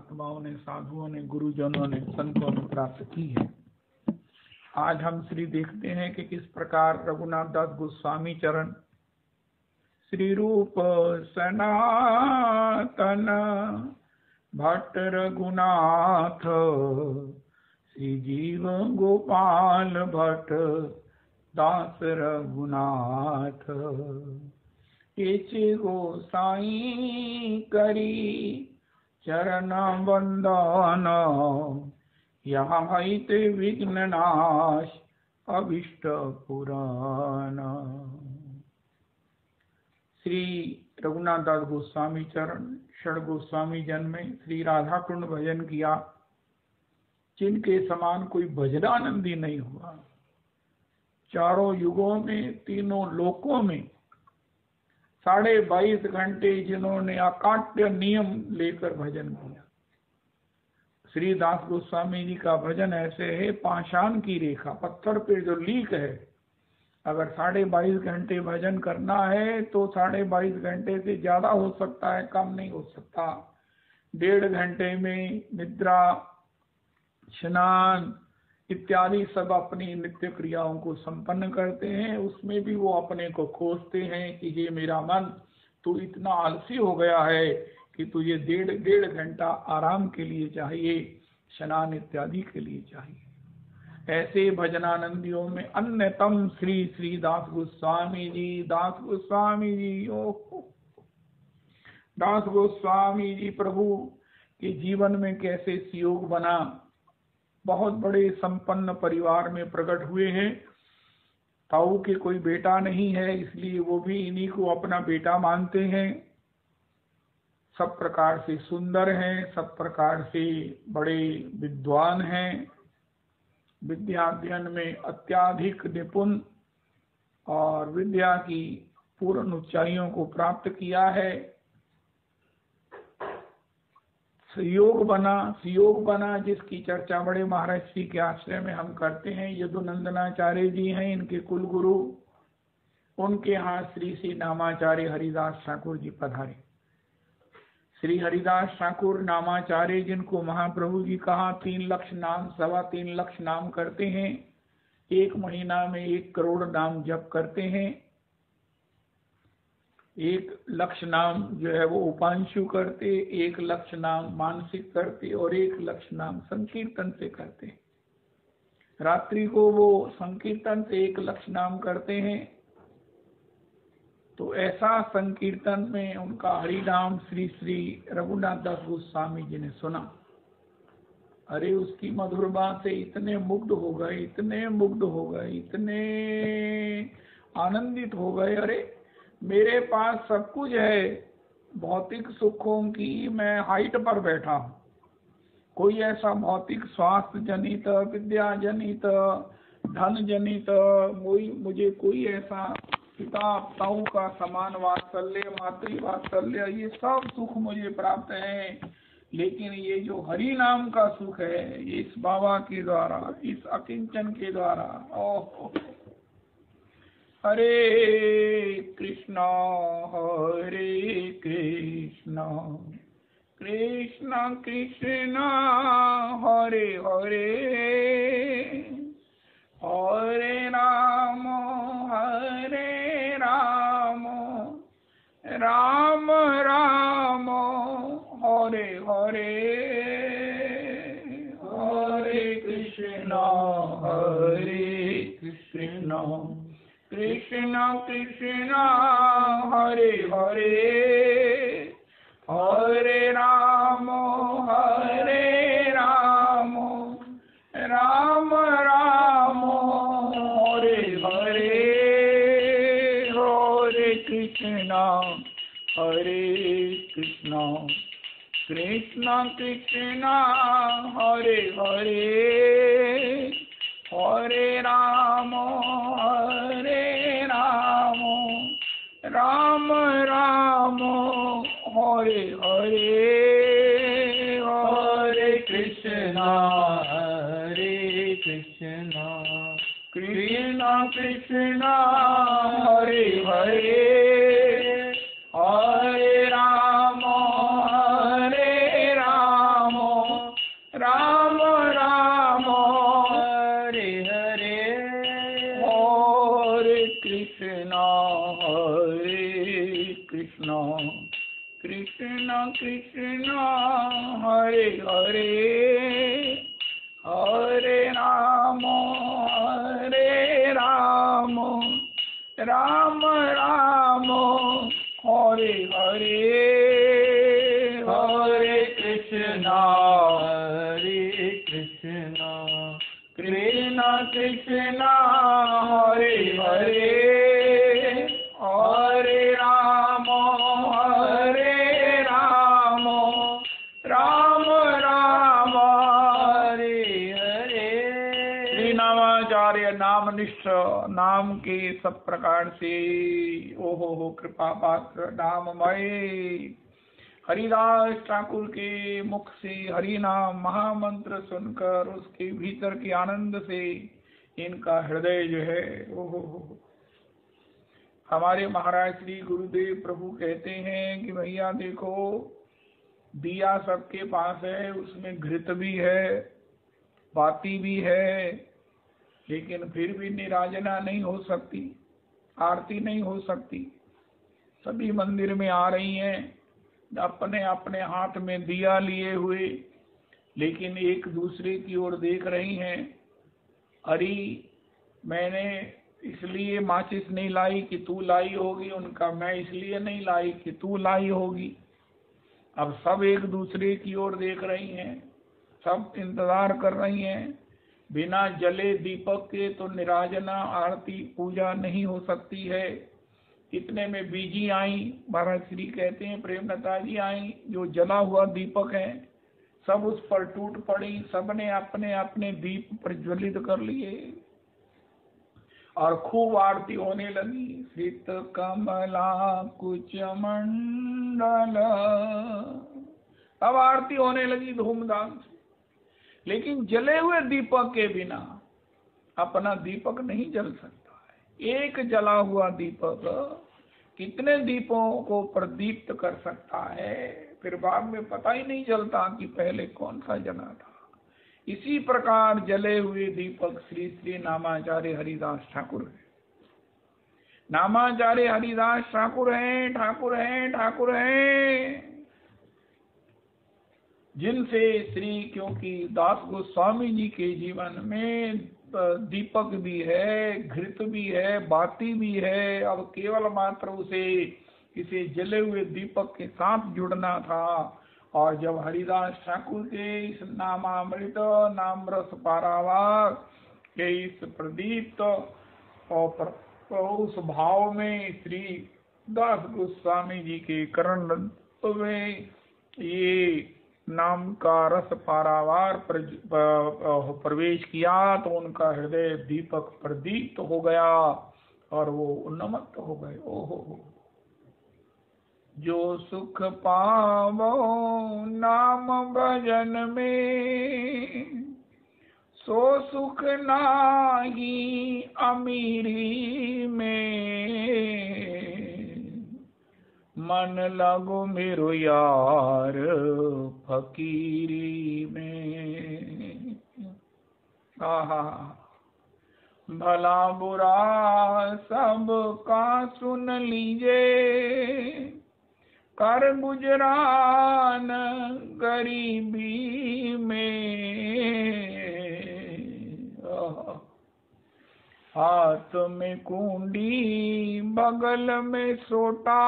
महात्माओं ने, साधुओं ने, गुरुजनों ने, संतों ने प्राप्त की है। आज हम श्री देखते हैं कि किस प्रकार रघुनाथ दास गोस्वामी चरण श्री रूप सनातन भट्ट रघुनाथ श्री जीव गोपाल भट्ट दास रघुनाथ एचे गोसाई करी चरण वंदन यहाँ हईते विघ्न नाश अभिष्ट पुराण। श्री रघुनाथ दास गोस्वामी चरण षड गोस्वामी जन में श्री राधा कुंड भजन किया, जिनके समान कोई भजनानंदी नहीं हुआ। चारों युगों में, तीनों लोकों में 22.5 घंटे जिन्होंने अकाट्य नियम लेकर भजन किया। श्री दास गोस्वामी जी का भजन ऐसे है, पाषाण की रेखा, पत्थर पे जो लीक है। अगर 22.5 घंटे भजन करना है तो 22.5 घंटे से ज्यादा हो सकता है, कम नहीं हो सकता। 1.5 घंटे में निद्रा, स्नान इत्यादि सब अपनी नित्य क्रियाओं को संपन्न करते हैं। उसमें भी वो अपने को कोसते हैं कि ये मेरा मन, तू इतना आलसी हो गया है कि तुझे 1.5 घंटा आराम के लिए चाहिए, स्नान इत्यादि के लिए चाहिए। ऐसे भजनानंदियों में अन्यतम श्री श्री दास गोस्वामी जी। दास गोस्वामी जी, दास गोस्वामी जी प्रभु के जीवन में कैसे संयोग बना। बहुत बड़े संपन्न परिवार में प्रकट हुए हैं। ताऊ के कोई बेटा नहीं है, इसलिए वो भी इन्हीं को अपना बेटा मानते हैं। सब प्रकार से सुंदर हैं, सब प्रकार से बड़े विद्वान हैं, विद्याध्ययन में अत्याधिक निपुण और विद्या की पूर्ण ऊंचाइयों को प्राप्त किया है। सुयोग बना जिसकी चर्चा बड़े महर्षि के आश्रय में हम करते हैं। यदुनंदनाचार्य जी हैं इनके कुल गुरु। उनके यहाँ श्री श्री नामाचार्य हरिदास ठाकुर जी पधारे। श्री हरिदास ठाकुर नामाचार्य, जिनको महाप्रभु जी कहा 3 लाख नाम, 3.25 लाख नाम करते हैं। 1 महीना में 1 करोड़ नाम जप करते हैं। 1 लाख नाम जो है वो उपांशु करते, 1 लाख नाम मानसिक करते और 1 लाख नाम संकीर्तन से करते। रात्रि को वो संकीर्तन से 1 लाख नाम करते हैं। तो ऐसा संकीर्तन में उनका हरि नाम श्री श्री रघुनाथ दास गोस्वामी जी ने सुना। अरे उसकी मधुरमा से इतने मुग्ध हो गए, इतने मुग्ध हो गए, इतने आनंदित हो गए। अरे मेरे पास सब कुछ है, भौतिक सुखों की मैं हाइट पर बैठा हूँ। कोई ऐसा भौतिक स्वास्थ्य जनित, विद्या जनित, धन जनित, मुझे कोई ऐसा पिता ताऊ का समान वात्सल्य, मातृ वात्सल्य, ये सब सुख मुझे प्राप्त है। लेकिन ये जो हरि नाम का सुख है, इस बाबा के द्वारा, इस अकिंचन के द्वारा, ओह हरे कृष्णा कृष्ण कृष्ण हरे हरे, हरे राम राम राम हरे हरे, हरे कृष्ण कृष्ण कृष्ण हरे हरे, हरे राम राम राम हरे हरे, हरे कृष्ण कृष्ण कृष्ण हरे हरे, हरे राम राम राम हरे हरे, हरे कृष्ण कृष्ण कृष्ण हरे हरे, हरे राम राम राम हरे हरे, हरे कृष्णा कृष्ण कृष्ण हरे हरे, हरे राम राम राम हरे हरे, हरे कृष्णा कृष्ण कृष्ण हरे हरे, हरे राम राम राम हरे हरे। श्री नामाचार्य नामनिष्ठ नाम के सब प्रकार से ओहो कृपा पात्र नाममय हरिदास ठाकुर के मुख से हरि नाम महामंत्र सुनकर उसके भीतर के आनंद से इनका हृदय जो है ओहो हमारे महाराज श्री गुरुदेव प्रभु कहते हैं कि भैया देखो दिया सबके पास है, उसमें घृत भी है, बाती भी है, लेकिन फिर भी निराजना नहीं हो सकती, आरती नहीं हो सकती। सभी मंदिर में आ रही हैं अपने अपने हाथ में दिया लिए हुए, लेकिन एक दूसरे की ओर देख रही हैं। अरे मैंने इसलिए माचिस नहीं लाई कि तू लाई होगी, उनका मैं इसलिए नहीं लाई कि तू लाई होगी। अब सब एक दूसरे की ओर देख रही हैं, सब इंतजार कर रही हैं। बिना जले दीपक के तो निराजना आरती पूजा नहीं हो सकती है। इतने में बीजी आई, महाराज श्री कहते हैं प्रेमलता जी आई, जो जला हुआ दीपक है सब उस पर टूट पड़ी, सबने अपने अपने दीप प्रज्वलित कर लिए और खूब आरती होने लगी। श्रित कमला कुच मंडल, अब आरती होने लगी धूमधाम से। लेकिन जले हुए दीपक के बिना अपना दीपक नहीं जल सकता है। एक जला हुआ दीपक कितने दीपों को प्रदीप्त कर सकता है, फिर बाद में पता ही नहीं चलता कि पहले कौन सा जला था। इसी प्रकार जले हुए दीपक श्री श्री नामाचार्य हरिदास ठाकुर है। नामाचार्य हरिदास ठाकुर हैं, ठाकुर हैं, ठाकुर हैं, जिनसे श्री, क्योंकि दास गोस्वामी जी के जीवन में दीपक भी है, घृत भी है, बाती भी है। अब केवल मात्र उसे किसी जले हुए दीपक के साथ जुड़ना था। और जब हरिदास ठाकुर के इस नामामृत नाम रस पारावार के इस प्रदीप्त और उस भाव में श्री दास गोस्वामी जी के करण में ये नाम का रस पारावार प्रवेश किया तो उनका हृदय दीपक प्रदीप्त हो गया और वो उन्मत्त हो गए। ओहो, जो सुख पावो नाम भजन में, सो सुख नाही अमीरी में, मन लगो मेरो यार फकीरी में। आहा, भला बुरा सब का सुन लीजिए, कर गुजरान गरीबी में। हाथ में कुंडी बगल में सोटा,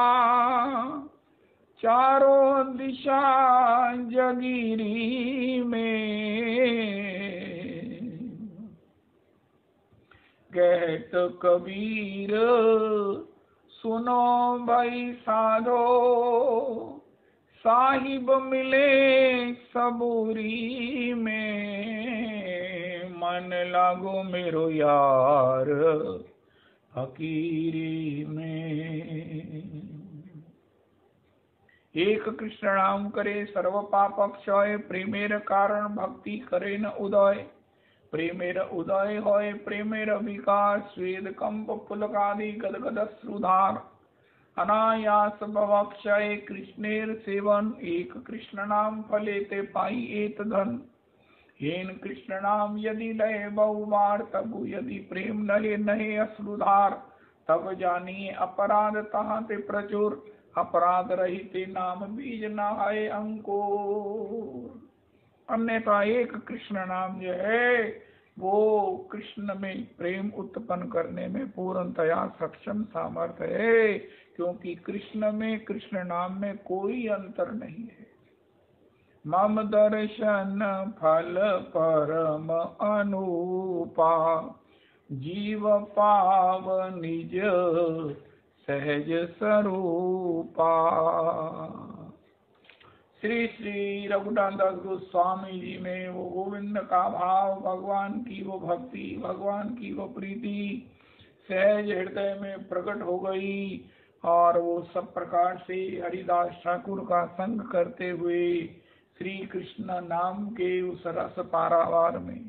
चारों दिशा जगीरी में। कहत कबीर सुनो भाई साधो, साहिब मिले सबूरी में। मन लागो मेरो यार फकीरी में। एक कृष्ण नाम करे सर्व पाप क्षय, प्रेमेर कारण भक्ति करे न उदय। प्रेमेर उदय होय प्रेमेर विकार, स्वेद कंप पुलकादि गदगद श्रुधार। अनायास भवक्षय कृष्णेर सेवन, एक कृष्ण नाम फलेते पाई एत धन। हेन कृष्ण नाम यदि लय बहुबार, तब यदि प्रेम नहे नहे अश्रुधार, तब जानिए अपराध तहाँ ते प्रचुर, अपराध रहिते नाम बीज नहाए अंकुर। अन्यथा एक कृष्ण नाम जो है वो कृष्ण में प्रेम उत्पन्न करने में पूर्णतया सक्षम सामर्थ्य है, क्योंकि कृष्ण में, कृष्ण नाम में कोई अंतर नहीं है। मम दर्शन फल परम अनुपा, जीव पाव निज सहज स्वरूपा। श्री श्री रघुनाथ दास गोस्वामी जी में वो गोविंद का भाव, भगवान की वो भक्ति, भगवान की वो प्रीति सहज हृदय में प्रकट हो गई, और वो सब प्रकार से हरिदास ठाकुर का संग करते हुए श्री कृष्ण नाम के उस रस पारावार में,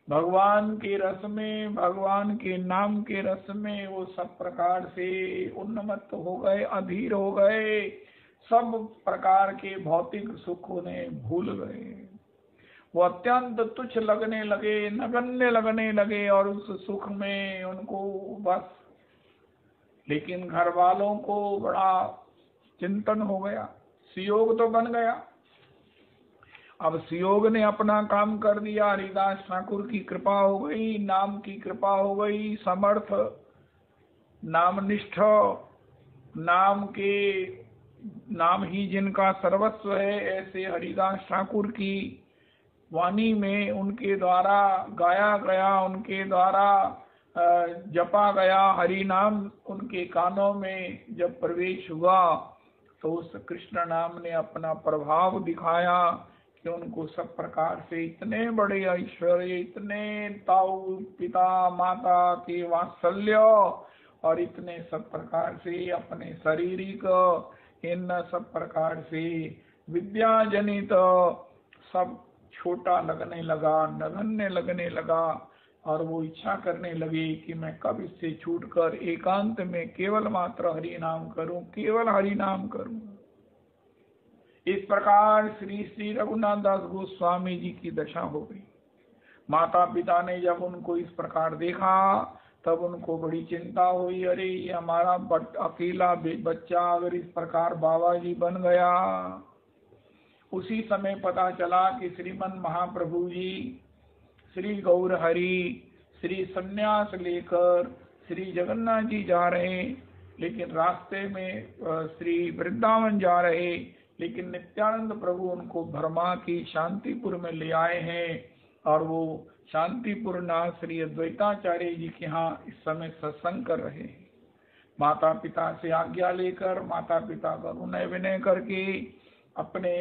भगवान के रस में, भगवान के नाम के रस में वो सब प्रकार से उन्मत्त हो गए, अधीर हो गए, सब प्रकार के भौतिक सुख उन्हें भूल गए। वो अत्यंत तुच्छ लगने लगे, नगण्य लगने लगे, और उस सुख में उनको बस, लेकिन घर वालों को बड़ा चिंतन हो गया। सुयोग तो बन गया, अब सुयोग ने अपना काम कर दिया, हरिदास ठाकुर की कृपा हो गई, नाम की कृपा हो गई, समर्थ नामनिष्ठ, नाम ही जिनका सर्वस्व है, ऐसे हरिदास ठाकुर की वाणी में उनके द्वारा गाया गया, उनके द्वारा जपा गया हरि नाम उनके कानों में जब प्रवेश हुआ, तो उस कृष्ण नाम ने अपना प्रभाव दिखाया कि उनको सब प्रकार से इतने बड़े ऐश्वर्य, इतने ताऊ पिता माता के वात्सल्य, और इतने सब प्रकार से अपने शारीरिक, इन सब प्रकार से विद्या जनित सब छोटा लगने लगा, नगण्य लगने लगा, और वो इच्छा करने लगे कि मैं कब इससे छूटकर एकांत में केवल मात्र हरि नाम करूं, केवल हरि नाम करूं। इस प्रकार श्री श्री रघुनाथ दास गोस्वामी जी की दशा हो गई। माता पिता ने जब उनको इस प्रकार देखा, तब उनको बड़ी चिंता हुई, अरे ये हमारा अकेला बच्चा अगर इस प्रकार बाबा जी बन गया। उसी समय पता चला कि श्रीमन महाप्रभु जी श्री गौर हरि श्री सन्यास लेकर श्री जगन्नाथ जी जा रहे, लेकिन रास्ते में श्री वृंदावन जा रहे, लेकिन नित्यानंद प्रभु उनको भरमा की शांतिपुर में ले आए हैं, और वो शांतिपुर नाथ श्री अद्वैताचार्य जी के यहाँ इस समय सत्संग कर रहे हैं। माता पिता से आज्ञा लेकर, माता पिता का विनय विनय करके, अपने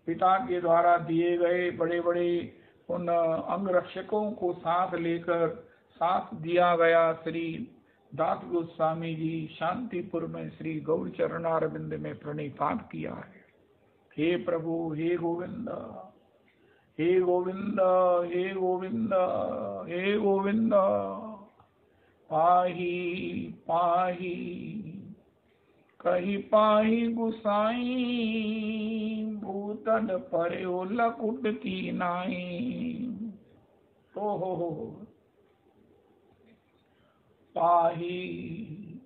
पिता के द्वारा दिए गए बड़े बड़े उन अंगरक्षकों को साथ लेकर, साथ दिया गया श्री दास गोस्वामी जी शांतिपुर में श्री गौर चरणारविंद में प्रणिपात किया है। हे प्रभु, हे गोविंद, हे गोविंद, हे गोविंद, हे गोविंद, पाही पाही कही पाही गुसाई, भूतन पर्यो लकुट की नाई। हो पाही,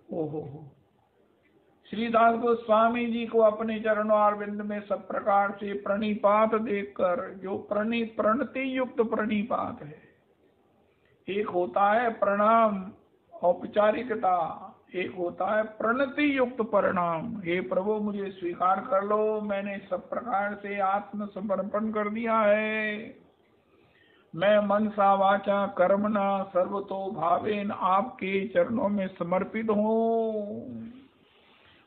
हो। श्रीदास गोस्वामी जी को अपने चरणों अरविंद में सब प्रकार से प्रणिपात देखकर, जो प्रणति युक्त प्रणिपात है, एक होता है प्रणाम औपचारिकता, एक होता है प्रणति युक्त प्रणाम। हे प्रभु, मुझे स्वीकार कर लो, मैंने सब प्रकार से आत्म समर्पण कर दिया है। मैं मनसा वाचा कर्मणा सर्वतो भावेन आपके चरणों में समर्पित हूँ।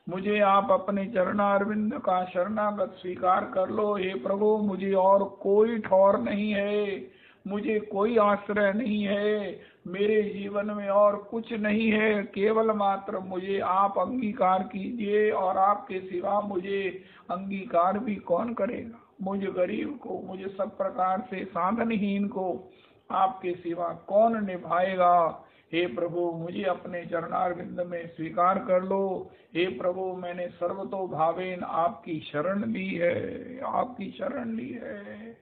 मुझे आप अपने चरणारविंद का शरणागत स्वीकार कर लो। हे प्रभु, मुझे और कोई ठौर नहीं है, मुझे कोई आश्रय नहीं है, मेरे जीवन में और कुछ नहीं है, केवल मात्र मुझे आप अंगीकार कीजिए, और आपके सिवा मुझे अंगीकार भी कौन करेगा। मुझे गरीब को, मुझे सब प्रकार से साधनहीन को आपके सिवा कौन निभाएगा। हे प्रभु मुझे अपने चरणारविंद में स्वीकार कर लो। हे प्रभु मैंने सर्वतो भावेन आपकी शरण ली है, आपकी शरण ली है।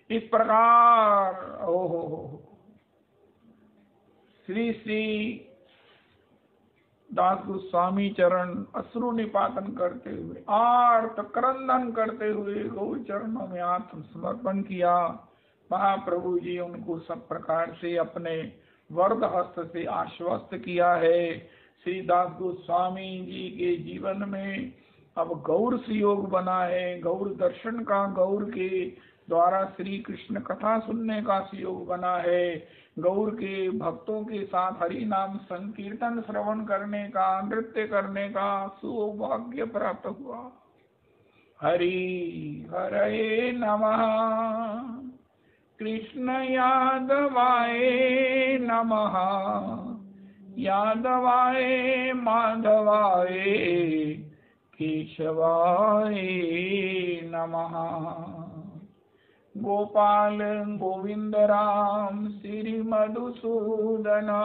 इस प्रकार ओहो श्री श्री दास गोस्वामी चरण अश्रु निपातन करते हुए, आर्त क्रंदन करते हुए गौ चरणों में आत्म समर्पण किया। महाप्रभु जी उनको सब प्रकार से अपने वरद हस्त से आश्वस्त किया है। श्री दास गोस्वामी जी के जीवन में अब गौर संयोग बना है, गौर दर्शन का, गौर के द्वारा श्री कृष्ण कथा सुनने का संयोग बना है, गौर के भक्तों के साथ हरि नाम संकीर्तन श्रवण करने का, नृत्य करने का सौभाग्य प्राप्त हुआ। हरि हरे नमः, कृष्ण यादवाय नमः, यादवाय माधवाय केशवाय नमः। गोपाल गोविंद राम श्री मधुसूदना,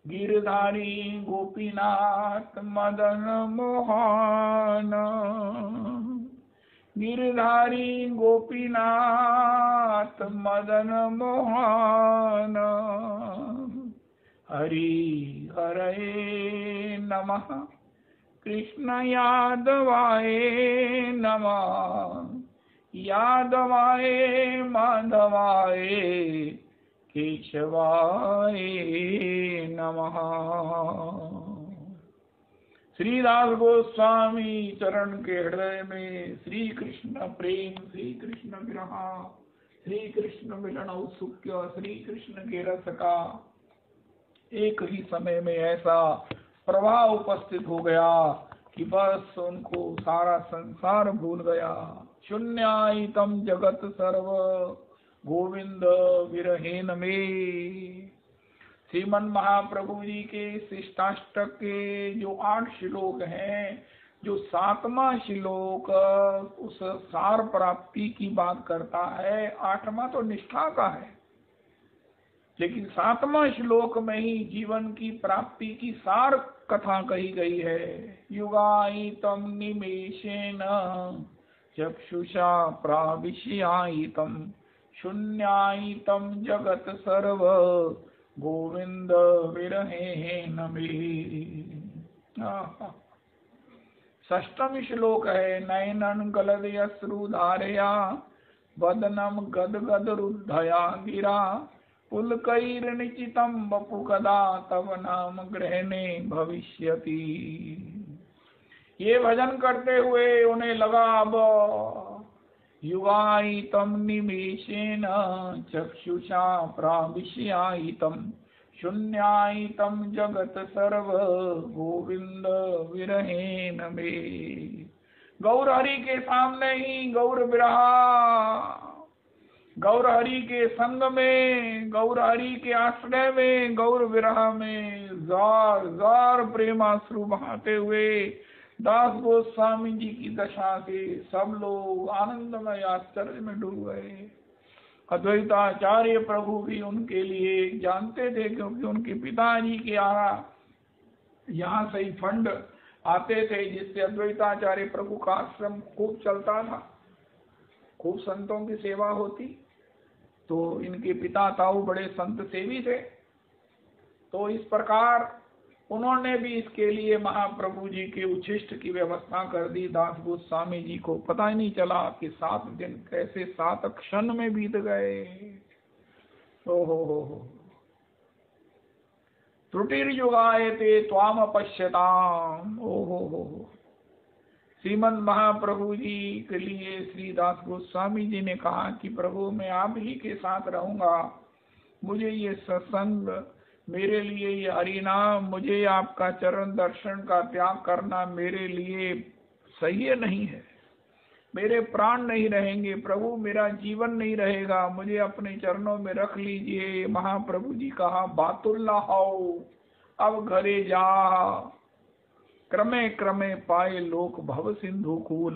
गिरधारी गोपीनाथ मदन मोहन, गिरधारी गोपीनाथ मदन मोहन। हरि हरे नमः, कृष्ण यादवाय नमः, यादवाय माधवाय केशवाय नमः। श्रीदास गोस्वामी चरण के हृदय में श्री कृष्ण प्रेम, श्री कृष्ण विरह, श्री कृष्ण मिलन औत्सुक्य, श्री कृष्ण के रस का एक ही समय में ऐसा प्रवाह उपस्थित हो गया कि बस उनको सारा संसार भूल गया। शून्यायितम जगत सर्व गोविंद विरहेन में। श्रीमन महाप्रभु जी के शिष्टाष्टक के जो 8 श्लोक हैं, जो 7वां श्लोक उस सार प्राप्ति की बात करता है, 8वां तो निष्ठा का है, लेकिन 7वां श्लोक में ही जीवन की प्राप्ति की सार कथा कही गई है। युगायितम निमेषेन चक्षुषा प्राविश्यायितम, शून्यायितम जगत सर्व गोविंद विरहेन में। 6वां श्लोक है, नयनन गलदयश्रु धारया वदनम गदगद रुद्धया गिरा, पुलकैर्निचितं वपु कदा तव नाम ग्रहणे भविष्यति। ये भजन करते हुए उन्हें लगा अब युगायितम निमेषेन चक्षुषा प्राविश्यायितम, शून्यायितम जगत सर्व गोविंद विरहेन में। गौर हरि के सामने ही गौर विरहा, गौर हरि के संग में, गौर हरि के आश्रय में, गौर विरह में जार जार प्रेमाश्रु बहाते हुए दास गोस्वामी जी की दशा से सब लोग आनंदमय आश्चर्य में डूब गए। अद्वैताचार्य प्रभु भी उनके लिए जानते थे, क्योंकि उनके पिताजी के यहाँ से ही फंड आते थे, जिससे अद्वैताचार्य प्रभु का आश्रम खूब चलता था, खूब संतों की सेवा होती। तो इनके पिता ताऊ बड़े संत सेवी थे, तो इस प्रकार उन्होंने भी इसके लिए महाप्रभु जी के उच्छिष्ट की व्यवस्था कर दी। दास गोस्वामी जी को पता ही नहीं चला कि 7 दिन कैसे 7 क्षण में बीत गए। हो त्रुटिर्युगायते त्वाम अपश्यताम। हो श्रीमन महाप्रभु जी के लिए श्री दास गोस्वामी जी ने कहा कि प्रभु मैं आप ही के साथ रहूंगा, मुझे ये सत्संग, मेरे लिए ये हरिनाम, मुझे आपका चरण दर्शन का त्याग करना मेरे लिए सही नहीं है। मेरे प्राण नहीं रहेंगे प्रभु, मेरा जीवन नहीं रहेगा, मुझे अपने चरणों में रख लीजिए। महाप्रभु जी कहा बातुल्ला हो, अब घरे जा, क्रमे क्रमे पाए लोक भव सिंधु कूल।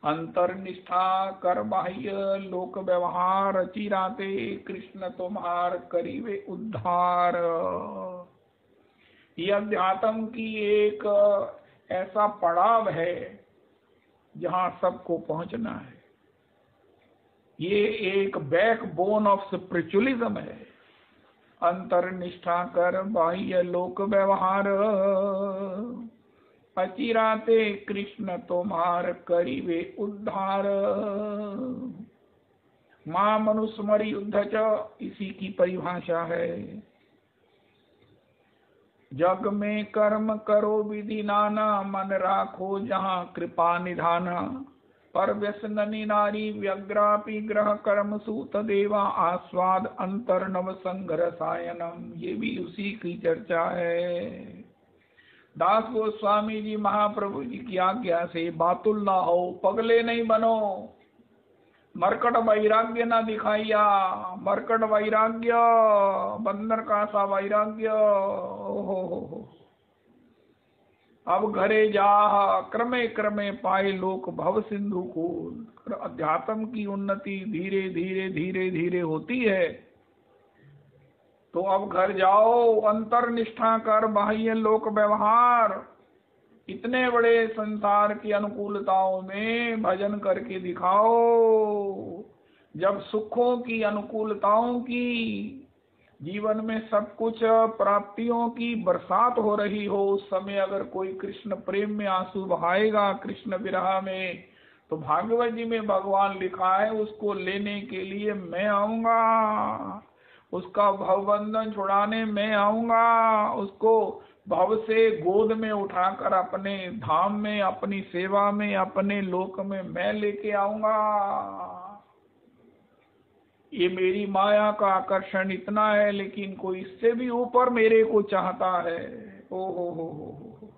अंतर्निष्ठा कर बाह्य लोक व्यवहार, चिराते कृष्ण तुम्हार करीबे उद्धार। ये अध्यात्म की एक ऐसा पड़ाव है जहाँ सबको पहुंचना है। ये एक बैकबोन ऑफ स्पिरिचुअलिज्म है। अंतर्निष्ठा कर बाह्य लोक व्यवहार, अचिराते कृष्ण तुम्हार करीबे उद्धार। मां मनुस्मरि युद्ध च, इसी की परिभाषा है। जग में कर्म करो विधि नाना, मन राखो जहाँ कृपा निधाना। पर व्यसननी नारी व्यग्रापि ग्रह कर्म सूत देवा, आस्वाद अंतर नव संग्रह सायनम। ये भी उसी की चर्चा है। दास गोस्वामी जी महाप्रभु जी की आज्ञा से बातुल ना हो, पगले नहीं बनो, मरकट वैराग्य ना दिखाइया। मरकट वैराग्य, बंदर का सा वैराग्य। हो अब घरे जा क्रमे क्रमे पाए लोक भव सिंधु को। अध्यात्म की उन्नति धीरे धीरे धीरे धीरे होती है। तो अब घर जाओ, अंतर्निष्ठा कर बाह्य लोक व्यवहार। इतने बड़े संसार की अनुकूलताओं में भजन करके दिखाओ। जब सुखों की, अनुकूलताओं की, जीवन में सब कुछ प्राप्तियों की बरसात हो रही हो, उस समय अगर कोई कृष्ण प्रेम में आंसू बहाएगा, कृष्ण विरह में, तो भागवत जी में भगवान लिखा है उसको लेने के लिए मैं आऊंगा, उसका भवबंधन छुड़ाने मैं आऊंगा, उसको भव से गोद में उठाकर अपने धाम में, अपनी सेवा में, अपने लोक में मैं लेके आऊंगा। ये मेरी माया का आकर्षण इतना है, लेकिन कोई इससे भी ऊपर मेरे को चाहता है। ओ हो,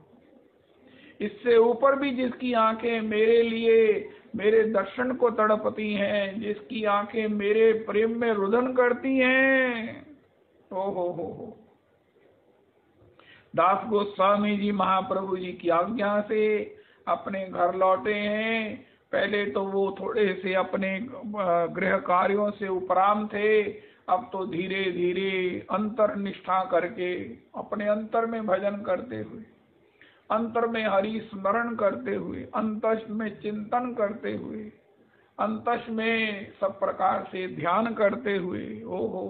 इससे ऊपर भी जिसकी आंखें मेरे लिए, मेरे दर्शन को तड़पती हैं, जिसकी आंखें मेरे प्रेम में रुदन करती हैं। ओ हो। दास गोस्वामी जी महाप्रभु जी की आज्ञा से अपने घर लौटे हैं। पहले तो वो थोड़े से अपने गृह कार्यों से उपराम थे, अब तो धीरे धीरे अंतर्निष्ठा करके अपने अंतर में भजन करते हुए, अंतर में हरि स्मरण करते हुए, अंतस में चिंतन करते हुए, अंतस में सब प्रकार से ध्यान करते हुए, ओ हो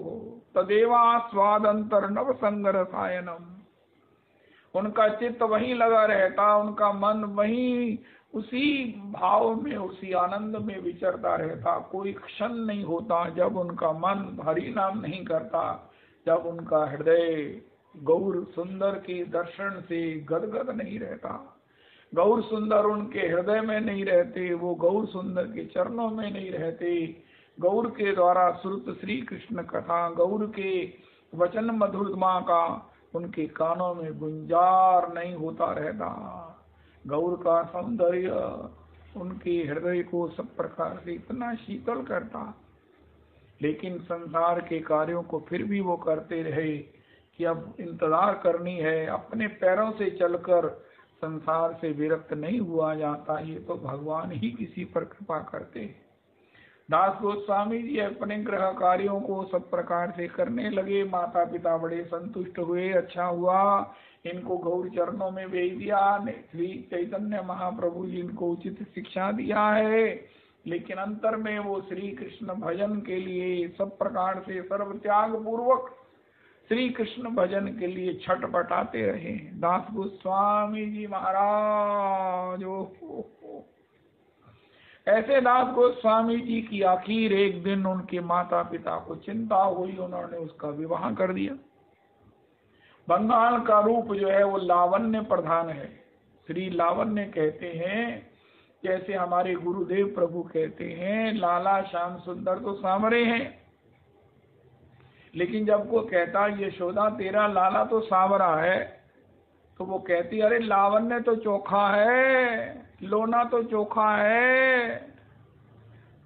तदेवा स्वाद अंतर नव संग रसायनम। उनका चित्त वहीं लगा रहता, उनका मन वहीं उसी भाव में, उसी आनंद में विचरता रहता। कोई क्षण नहीं होता जब उनका मन हरि नाम नहीं करता, जब उनका हृदय गौर सुंदर के दर्शन से गदगद नहीं रहता। गौर सुंदर उनके हृदय में नहीं रहते, वो गौर सुंदर के चरणों में नहीं रहते। गौर के द्वारा श्रुत श्री कृष्ण कथा, गौर के वचन मधुरमा का उनके कानों में गुंजार नहीं होता रहता। गौर का सौंदर्य उनके हृदय को सब प्रकार से इतना शीतल करता, लेकिन संसार के कार्यों को फिर भी वो करते रहे कि अब इंतजार करनी है। अपने पैरों से चलकर संसार से विरक्त नहीं हुआ जाता, ये तो भगवान ही किसी पर कृपा करते हैं। दास गोस्वामी जी अपने गृह कार्यों को सब प्रकार से करने लगे। माता पिता बड़े संतुष्ट हुए, अच्छा हुआ, इनको गौर चरणों में भेज दिया। श्री चैतन्य महाप्रभु जी इनको उचित शिक्षा दिया है, लेकिन अंतर में वो श्री कृष्ण भजन के लिए सब प्रकार से सर्व त्याग पूर्वक श्री कृष्ण भजन के लिए छटपटाते रहे। दास गोस्वामी जी महाराज, ऐसे दास गोस्वामी जी की आखिर एक दिन उनके माता पिता को चिंता हुई, उन्होंने उसका विवाह कर दिया। बंगाल का रूप जो है वो लावण्य प्रधान है। श्री लावण्य कहते हैं, जैसे हमारे गुरुदेव प्रभु कहते हैं, लाला श्याम सुंदर तो सामरे हैं, लेकिन जब को कहता यशोदा तेरा लाला तो सावरा है, तो वो कहती अरे लावण्य तो चोखा है, लोना तो चोखा है।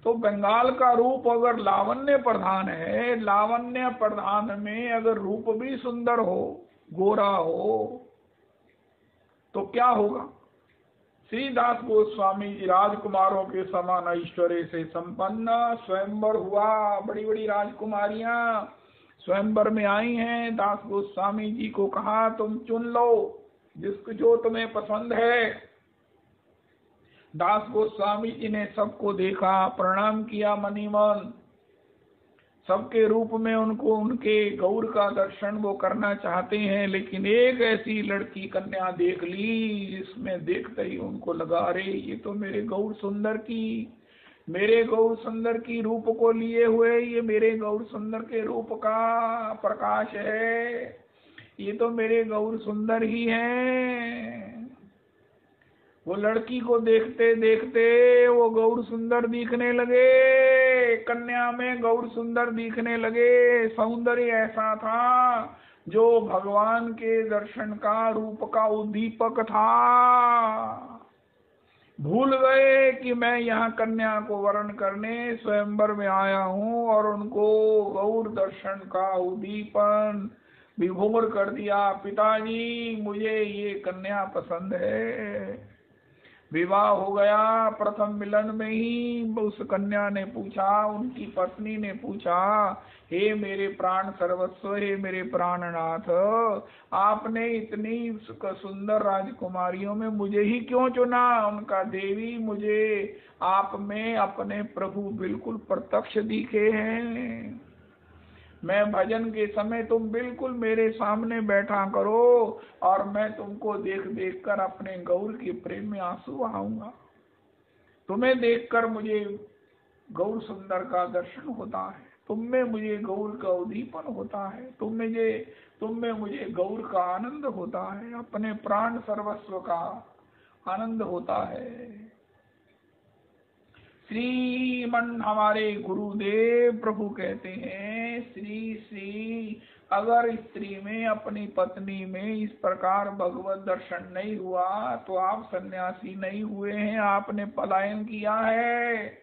तो बंगाल का रूप अगर लावण्य प्रधान है, लावण्य प्रधान में अगर रूप भी सुंदर हो, गोरा हो, तो क्या होगा? श्री दास गोस्वामी जी राजकुमारों के समान ऐश्वर्य से संपन्न स्वयंवर हुआ। बड़ी बड़ी राजकुमारियां स्वयंवर में आई हैं। दास गोस्वामी जी को कहा तुम चुन लो जिसको जो तुम्हें पसंद है। दास गोस्वामी जी ने सबको देखा, प्रणाम किया मनी मन। सबके रूप में उनको उनके गौर का दर्शन वो करना चाहते हैं, लेकिन एक ऐसी लड़की कन्या देख ली जिसमें देखते ही उनको लगा अरे ये तो मेरे गौर सुंदर की रूप को लिए हुए ये मेरे गौर सुंदर के रूप का प्रकाश है, ये तो मेरे गौर सुंदर ही हैं। वो लड़की को देखते देखते वो गौर सुंदर दिखने लगे, कन्या में गौर सुंदर दिखने लगे। सौंदर्य ऐसा था जो भगवान के दर्शन का रूप का उद्दीपक था। भूल गए कि मैं यहाँ कन्या को वर्ण करने स्वयंवर में आया हूँ और उनको गौर दर्शन का उद्दीपन विभोर कर दिया। पिताजी मुझे ये कन्या पसंद है। विवाह हो गया। प्रथम मिलन में ही उस कन्या ने पूछा, उनकी पत्नी ने पूछा, हे मेरे प्राण सर्वस्व, हे मेरे प्राणनाथ, आपने इतनी सुंदर राजकुमारियों में मुझे ही क्यों चुना? उनका देवी मुझे आप में अपने प्रभु बिल्कुल प्रत्यक्ष दिखे हैं। मैं भजन के समय तुम बिल्कुल मेरे सामने बैठा करो और मैं तुमको देख देख कर अपने गौर के प्रेम में आंसू बहाऊंगा। तुम्हें देखकर मुझे गौर सुंदर का दर्शन होता है, तुम में मुझे गौर का उद्दीपन होता है, तुम में मुझे गौर का आनंद होता है, अपने प्राण सर्वस्व का आनंद होता है। श्रीमन हमारे गुरुदेव प्रभु कहते हैं, श्री अगर स्त्री में अपनी पत्नी में इस प्रकार भगवत दर्शन नहीं हुआ तो आप सन्यासी नहीं हुए हैं, आपने पलायन किया है।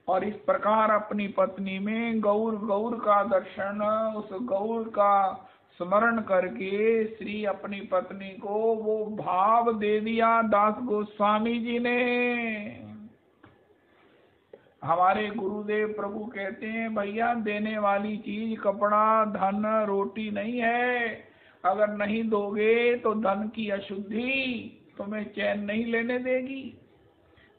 और इस प्रकार अपनी पत्नी में गौर का दर्शन, उस गौर का स्मरण करके श्री अपनी पत्नी को वो भाव दे दिया दास गोस्वामी जी ने। हमारे गुरुदेव प्रभु कहते हैं, भैया देने वाली चीज कपड़ा धन रोटी नहीं है। अगर नहीं दोगे तो धन की अशुद्धि तुम्हें चैन नहीं लेने देगी।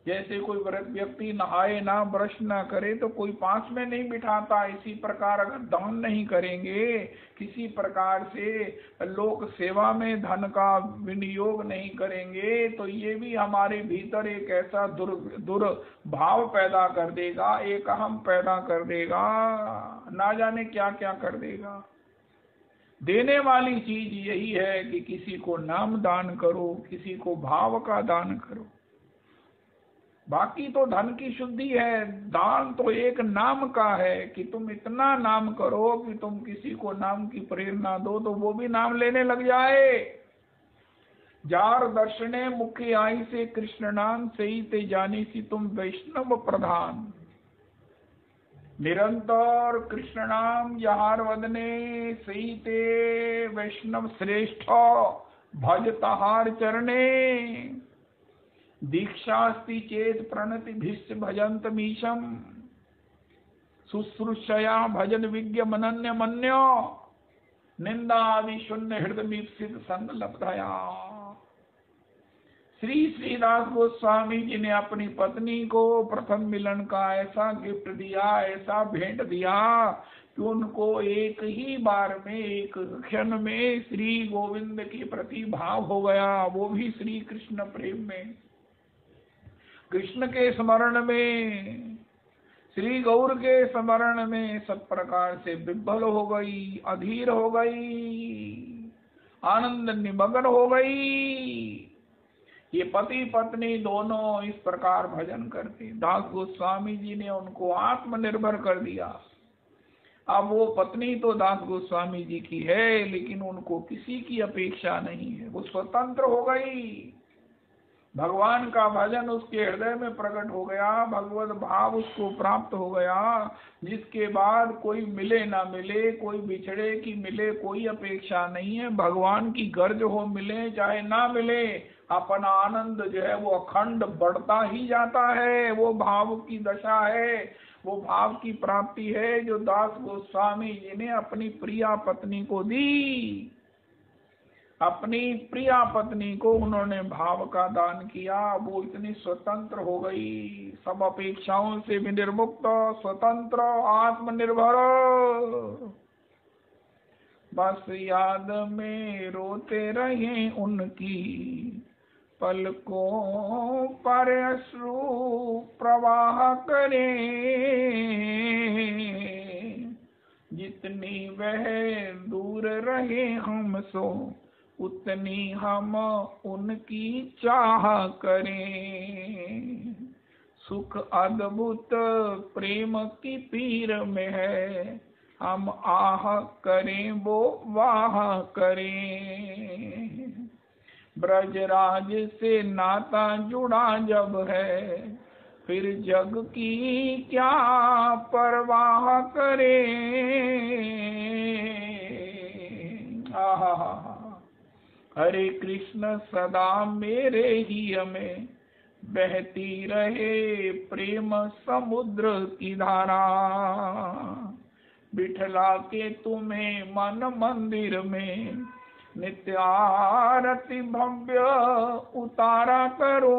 जैसे कोई व्रत व्यक्ति नहाए ना, ब्रश ना करे तो कोई पास में नहीं बिठाता, इसी प्रकार अगर दान नहीं करेंगे, किसी प्रकार से लोक सेवा में धन का विनियोग नहीं करेंगे तो ये भी हमारे भीतर एक ऐसा दुर्भाव पैदा कर देगा, एक अहम पैदा कर देगा, ना जाने क्या क्या कर देगा। देने वाली चीज यही है कि किसी को नाम दान करो, किसी को भाव का दान करो। बाकी तो धन की शुद्धि है, दान तो एक नाम का है कि तुम इतना नाम करो कि तुम किसी को नाम की प्रेरणा दो तो वो भी नाम लेने लग जाए। जार दर्शने मुख्य आई से कृष्ण नाम सही ते जानी सी तुम वैष्णव प्रधान। निरंतर कृष्ण नाम जहार वदने सही ते वैष्णव श्रेष्ठ भज तहार चरणे। दीक्षास्ति चेत प्रणति भिष्ट भजंत मीशम शुश्रूषया भजन विज्ञ मनन्य मन्यो निंदा आदि शून्य हृदय मीप्सित संग लब्धया। श्रीदास गोस्वामी जी ने अपनी पत्नी को प्रथम मिलन का ऐसा गिफ्ट दिया, ऐसा भेंट दिया कि उनको एक ही बार में, एक क्षण में श्री गोविंद के प्रति भाव हो गया, वो भी श्री कृष्ण प्रेम में, कृष्ण के स्मरण में, श्री गौर के स्मरण में सब प्रकार से विभ्वल हो गई, अधीर हो गई, आनंद निमग्न हो गई। ये पति पत्नी दोनों इस प्रकार भजन करते। दास गोस्वामी जी ने उनको आत्मनिर्भर कर दिया। अब वो पत्नी तो दास गोस्वामी जी की है, लेकिन उनको किसी की अपेक्षा नहीं है, वो स्वतंत्र हो गई। भगवान का भजन उसके हृदय में प्रकट हो गया, भगवत भाव उसको प्राप्त हो गया, जिसके बाद कोई मिले ना मिले, कोई बिछड़े की मिले, कोई अपेक्षा नहीं है। भगवान की गर्ज हो, मिले चाहे ना मिले, अपना आनंद जो है वो अखंड बढ़ता ही जाता है। वो भाव की दशा है, वो भाव की प्राप्ति है जो दास गोस्वामी जी ने अपनी प्रिया पत्नी को दी। अपनी प्रिया पत्नी को उन्होंने भाव का दान किया। वो इतनी स्वतंत्र हो गई, सब अपेक्षाओं से भी निर्मुक्त, स्वतंत्र, आत्मनिर्भर। बस याद में रोते रहे उनकी, पलकों पर अश्रु प्रवाह करें, जितनी वह दूर रहे हमसो, उतनी हम उनकी चाह करें। सुख अद्भुत प्रेम की पीर में है, हम आह करें वो वाह करें। ब्रजराज से नाता जुड़ा जब है, फिर जग की क्या परवाह करें। आहा, हरे कृष्ण सदा मेरे ही में बहती रहे प्रेम समुद्र की धारा। बिठला के तुम्हें मन मंदिर में, नित्य आरती भव्य उतारा करो।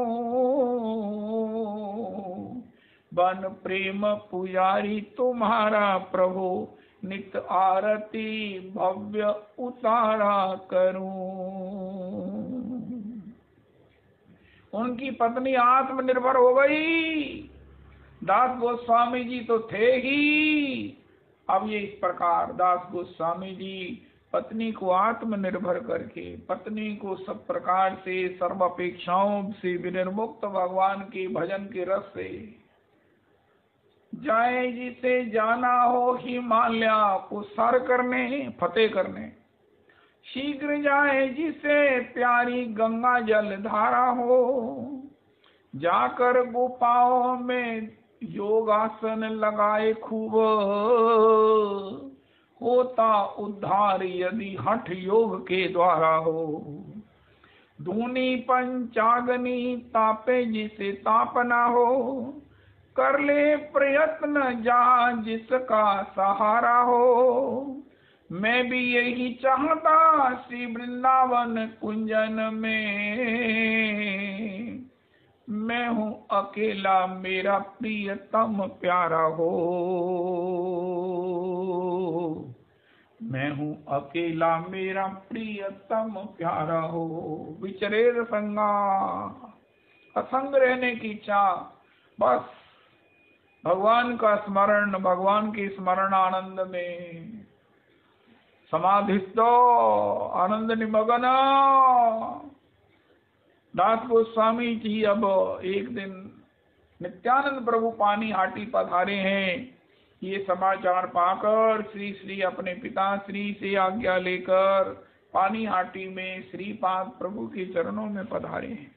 बन प्रेम पुजारी तुम्हारा प्रभु, नित्य आरती भव्य उतारा करूं। उनकी पत्नी आत्मनिर्भर हो गई। दास गोस्वामी जी तो थे ही, अब ये इस प्रकार दास गोस्वामी जी पत्नी को आत्मनिर्भर करके, पत्नी को सब प्रकार से सर्व अपेक्षाओं से विनिर्मुक्त भगवान के भजन के रस से, जाए जिसे जाना हो हिमालय को सर करने, फतेह करने, शीघ्र जाए जिसे प्यारी गंगा जल धारा हो, जाकर गुफाओं में योगासन लगाए खूब, होता उद्धार यदि हठ योग के द्वारा हो। दूनी पंचाग्नि तापे जिसे तापना हो, कर ले प्रयत्न जहाँ जिसका सहारा हो। मैं भी यही चाहता श्री वृंदावन कुंजन में, मैं हूँ अकेला मेरा प्रियतम प्यारा हो। मैं हूँ अकेला मेरा प्रियतम प्यारा हो। विचरेर संगा, असंग रहने की इच्छा, बस भगवान का स्मरण, भगवान के स्मरण आनंद में समाधिस्थो आनंद निमग्न। दास गोस्वामी जी अब एक दिन नित्यानंद प्रभु पानी हाटी पधारे हैं। ये समाचार पाकर श्री श्री अपने पिता श्री से आज्ञा लेकर पानी हाटी में श्रीपाद प्रभु के चरणों में पधारे हैं।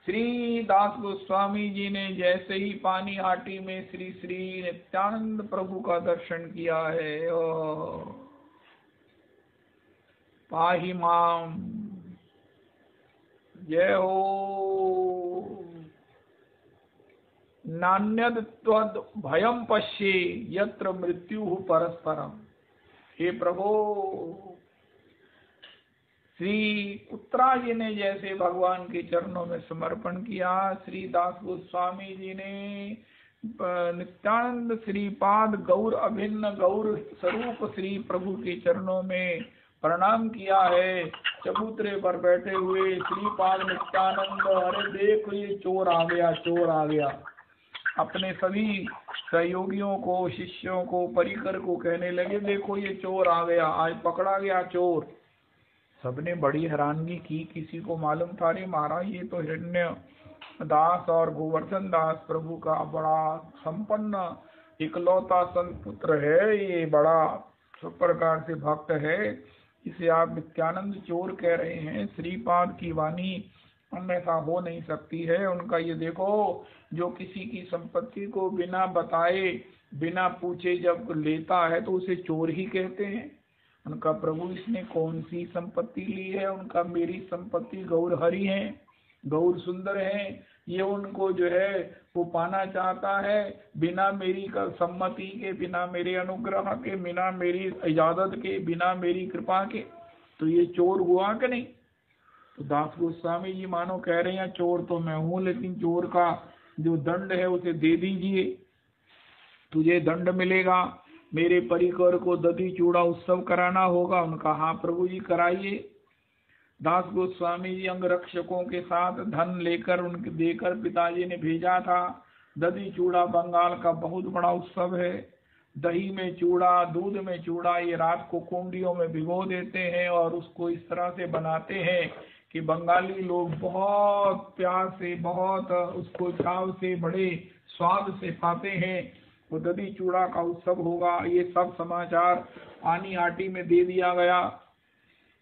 श्री दास गोस्वामी जी ने जैसे ही पानी हाटी में श्री श्री नित्यानंद प्रभु का दर्शन किया है, पाहि माम, जय हो, नान्यद त्वद भयम पश्ये यत्र मृत्यु परस्परम। हे प्रभु, श्री उत्तरा जी ने जैसे भगवान के चरणों में समर्पण किया, श्री दास गोस्वामी जी ने नित्यानंद श्रीपाद गौर अभिन्न गौर स्वरूप श्री प्रभु के चरणों में प्रणाम किया है। चबूतरे पर बैठे हुए श्रीपाद नित्यानंद, अरे देखो ये चोर आ गया, चोर आ गया। अपने सभी सहयोगियों को, शिष्यों को, परिकर को कहने लगे, देखो ये चोर आ गया, आज पकड़ा गया चोर। सबने बड़ी हैरानगी की, किसी को मालूम था रे महाराज ये तो हिरण्य दास और गोवर्धन दास प्रभु का बड़ा संपन्न इकलौता संपुत्र है, ये बड़ा सब प्रकार से भक्त है, इसे आप नित्यानंद चोर कह रहे हैं। श्रीपाद की वाणी अन्यथा हो नहीं सकती है। उनका ये देखो, जो किसी की संपत्ति को बिना बताए बिना पूछे जब लेता है तो उसे चोर ही कहते हैं। उनका प्रभु इसने कौन सी संपत्ति ली है? उनका मेरी संपत्ति गौर हरि है, गौर सुंदर है, ये उनको जो है वो पाना चाहता है बिना मेरी सम्मति के, बिना मेरे अनुग्रह के, बिना मेरी इजाजत के, बिना मेरी कृपा के। तो ये चोर हुआ कि नहीं? तो दास गोस्वामी जी मानो कह रहे हैं चोर तो मैं हूं, लेकिन चोर का जो दंड है उसे दे दीजिए, तुझे दंड मिलेगा। मेरे परिकर को दधी चूड़ा उत्सव कराना होगा। उनका हाँ प्रभु जी कराइए। दास गोस्वामी जी अंगरक्षकों के साथ धन लेकर उनके देकर पिताजी ने भेजा था। दधी चूड़ा बंगाल का बहुत बड़ा उत्सव है। दही में चूड़ा, दूध में चूड़ा, ये रात को कुंडियों में भिगो देते हैं और उसको इस तरह से बनाते हैं कि बंगाली लोग बहुत प्यार से, बहुत उसको चाव से, बड़े स्वाद से पाते हैं। वो दधी चूड़ा का उत्सव होगा। ये सब समाचार आनी आटी में दे दिया गया।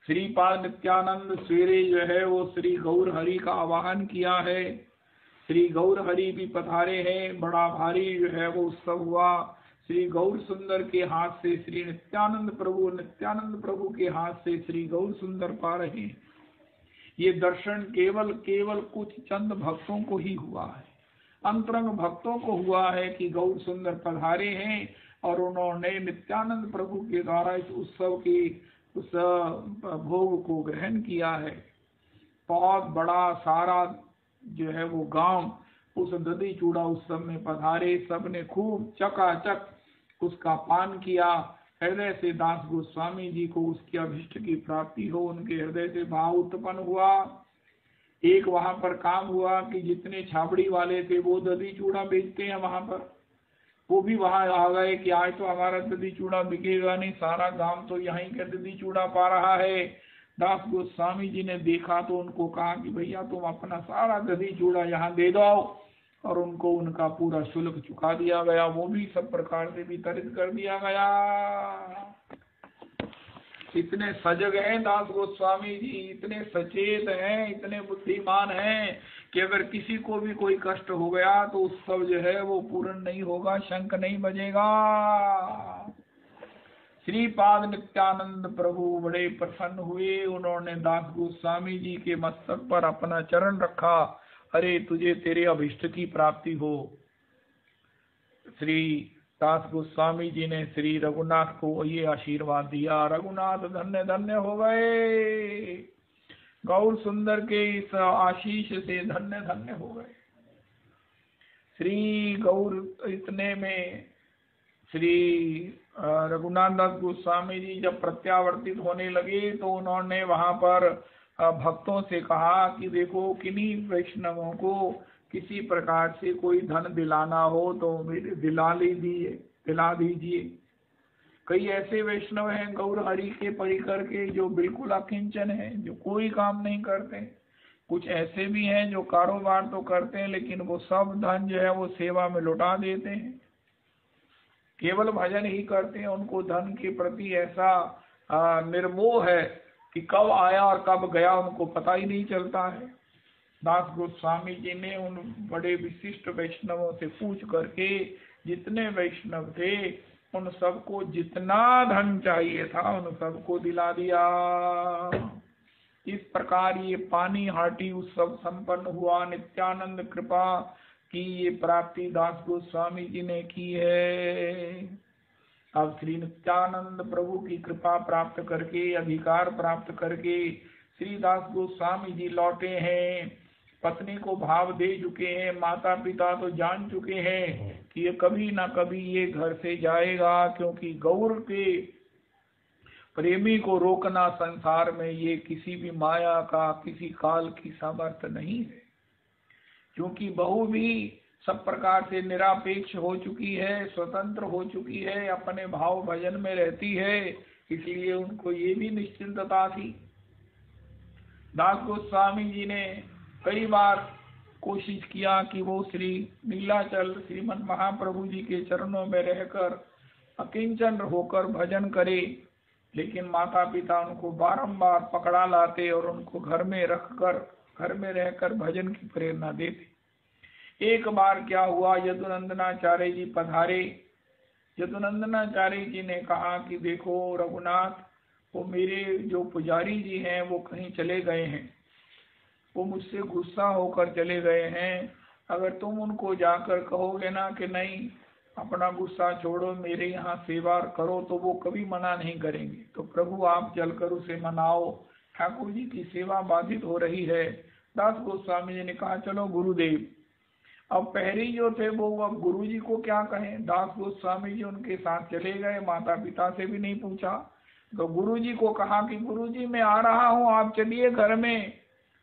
श्रीपाद नित्यानंद सवेरे जो है वो श्री गौर हरि का आवाहन किया है। श्री गौर हरि भी पधारे हैं। बड़ा भारी जो है वो उत्सव हुआ। श्री गौर सुंदर के हाथ से श्री नित्यानंद प्रभु के हाथ से श्री गौर सुंदर पा रहे हैं। ये दर्शन केवल कुछ चंद भक्तों को ही हुआ है, अंतरंग भक्तों को हुआ है कि गौर सुंदर पधारे हैं और उन्होंने नित्यानंद प्रभु के द्वारा इस उत्सव की उस भोग को ग्रहण किया है। बहुत बड़ा सारा जो है वो गांव उस दधी चूड़ा उत्सव में पधारे। सबने खूब चकाचक उसका पान किया। हृदय से दास गोस्वामी जी को उसकी अभिष्ट की प्राप्ति हो, उनके हृदय से भाव उत्पन्न हुआ। एक वहां पर काम हुआ कि जितने छाबड़ी वाले थे वो दधी चूड़ा बेचते हैं वहां पर, वो भी वहां आ गए कि आज तो हमारा दधी चूड़ा बिकेगा नहीं, सारा गांव तो यहीं का दधी चूड़ा पा रहा है। दास गोस्वामी जी ने देखा तो उनको कहा कि भैया तुम अपना सारा दधी चूड़ा यहाँ दे दो, और उनको उनका पूरा शुल्क चुका दिया गया। वो भी सब प्रकार से वितरित कर दिया गया। इतने सजग हैं दास गोस्वामी जी, इतने सचेत हैं, इतने बुद्धिमान हैं कि अगर किसी को भी कोई कष्ट हो गया तो उत्सव जो है वो पूर्ण नहीं होगा, शंख नहीं बजेगा। श्रीपाद नित्यानंद प्रभु बड़े प्रसन्न हुए। उन्होंने दास गोस्वामी जी के मस्तक पर अपना चरण रखा। अरे तुझे तेरे अभिष्ट की प्राप्ति हो। श्री दास गोस्वामी जी ने श्री रघुनाथ को ये आशीर्वाद दिया। रघुनाथ धन्य धन्य हो गए, गौर सुंदर के इस आशीष से धन्य धन्य हो गए। श्री गौर इतने में श्री रघुनाथ दास गोस्वामी जी जब प्रत्यावर्तित होने लगे तो उन्होंने वहां पर भक्तों से कहा कि देखो किन्हीं वैष्णवों को किसी प्रकार से कोई धन दिलाना हो तो मेरे दिला दीजिए। कई ऐसे वैष्णव हैं गौर हरि के परिकर के जो बिल्कुल अकिंचन हैं, जो कोई काम नहीं करते। कुछ ऐसे भी हैं जो कारोबार तो करते हैं लेकिन वो सब धन जो है वो सेवा में लुटा देते हैं, केवल भजन ही करते हैं। उनको धन के प्रति ऐसा निर्मोह है कि कब आया और कब गया उनको पता ही नहीं चलता है। दास गोस्वामी जी ने उन बड़े विशिष्ट वैष्णवों से पूछ करके जितने वैष्णव थे उन सबको जितना धन चाहिए था उन सबको दिला दिया। इस प्रकार ये पानी हाटी उत्सव संपन्न हुआ। नित्यानंद कृपा की ये प्राप्ति दास गोस्वामी जी ने की है। अब श्री नित्यानंद प्रभु की कृपा प्राप्त करके, अधिकार प्राप्त करके श्री दास गोस्वामी जी लौटे हैं। पत्नी को भाव दे चुके हैं, माता पिता तो जान चुके हैं कि ये कभी ना कभी ये घर से जाएगा, क्योंकि गौर के प्रेमी को रोकना संसार में ये किसी भी माया का, किसी काल की सामर्थ्य नहीं है। क्योंकि बहू भी सब प्रकार से निरापेक्ष हो चुकी है, स्वतंत्र हो चुकी है, अपने भाव भजन में रहती है, इसलिए उनको ये भी निश्चिंतता थी। दास गोस्वामी जी ने कई बार कोशिश किया कि वो श्री नीलाचल श्रीमन महाप्रभु जी के चरणों में रहकर अकिंचन होकर भजन करे, लेकिन माता पिता उनको बारंबार पकड़ा लाते और उनको घर में रखकर घर में रहकर भजन की प्रेरणा देते। एक बार क्या हुआ, यदुनंदनाचार्य जी पधारे। यदुनंदनाचार्य जी ने कहा कि देखो रघुनाथ, वो मेरे जो पुजारी जी हैं वो कहीं चले गए हैं, वो मुझसे गुस्सा होकर चले गए हैं। अगर तुम उनको जाकर कहोगे ना कि नहीं अपना गुस्सा छोड़ो, मेरे यहाँ सेवा करो, तो वो कभी मना नहीं करेंगे। तो प्रभु आप चलकर उसे मनाओ, ठाकुर जी की सेवा बाधित हो रही है। दास गोस्वामी जी ने कहा चलो गुरुदेव। अब पहले जो थे वो अब गुरु जी को क्या कहें। दास गोस्वामी जी उनके साथ चले गए, माता पिता से भी नहीं पूछा। तो गुरु जी को कहा कि गुरु जी मैं आ रहा हूँ, आप चलिए घर में।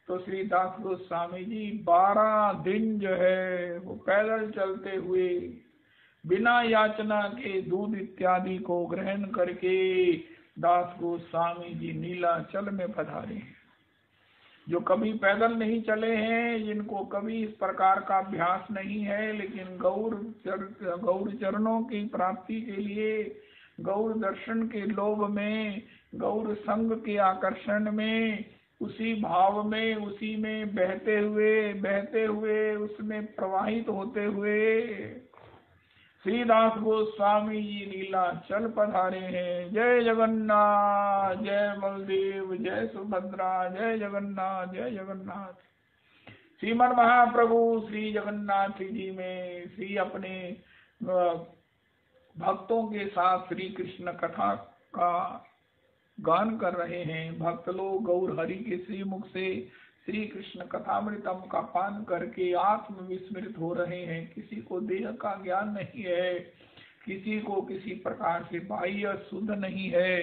तो श्री दास गोस्वामी जी 12 दिन जो है वो पैदल चलते हुए बिना याचना के दूध इत्यादि को ग्रहण करके दास गोस्वामी जी नीलाचल में पधारे हैं। जो कभी पैदल नहीं चले हैं, जिनको कभी इस प्रकार का अभ्यास नहीं है, लेकिन गौर चरणों की प्राप्ति के लिए, गौर दर्शन के लोभ में, गौर संग के आकर्षण में, उसी भाव में, उसी में बहते हुए उसमें प्रवाहित होते हुए श्रीदास गोस्वामी जी नीलाचल पधारे हैं। जय जगन्नाथ, जय बलदेव, जय सुभद्रा, जय जगन्नाथ, जय जगन्नाथ। श्रीमन महाप्रभु श्री जगन्नाथ जी में श्री अपने भक्तों के साथ श्री कृष्ण कथा का गान कर रहे हैं। भक्त लोग गौर हरि के श्रीमुख से श्री कृष्ण कथामृतम का पान करके आत्म विस्मृत हो रहे हैं। किसी को देह का ज्ञान नहीं है, किसी को किसी प्रकार से बाह्य शुद्ध नहीं है।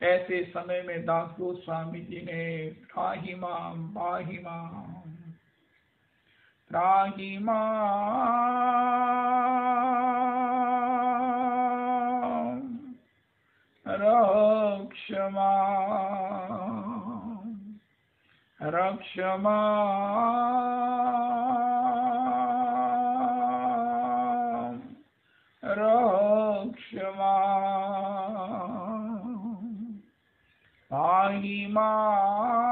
ऐसे समय में दास गोस्वामी जी ने त्राहि माम पाहि माम, त्राहि माम रक्ष माम, रक्ष माम, रक्ष माम, पाहि माम,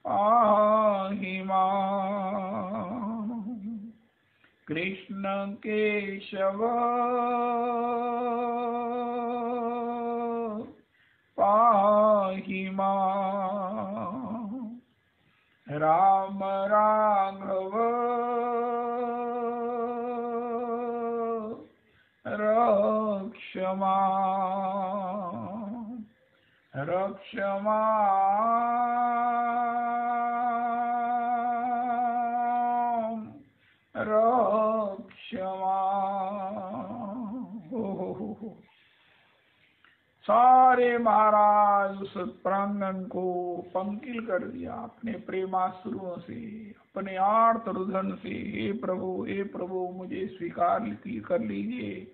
पाहि माम। कृष्ण केशव पाहि माम, राम राघव रक्ष माम, रक्ष माम, रक्ष माम। हो। सारे महाराज उस प्रांगण को पंकिल कर दिया अपने प्रेमाश्रुओं से, अपने आर्त रुदन से। हे प्रभु मुझे स्वीकार कर लीजिए,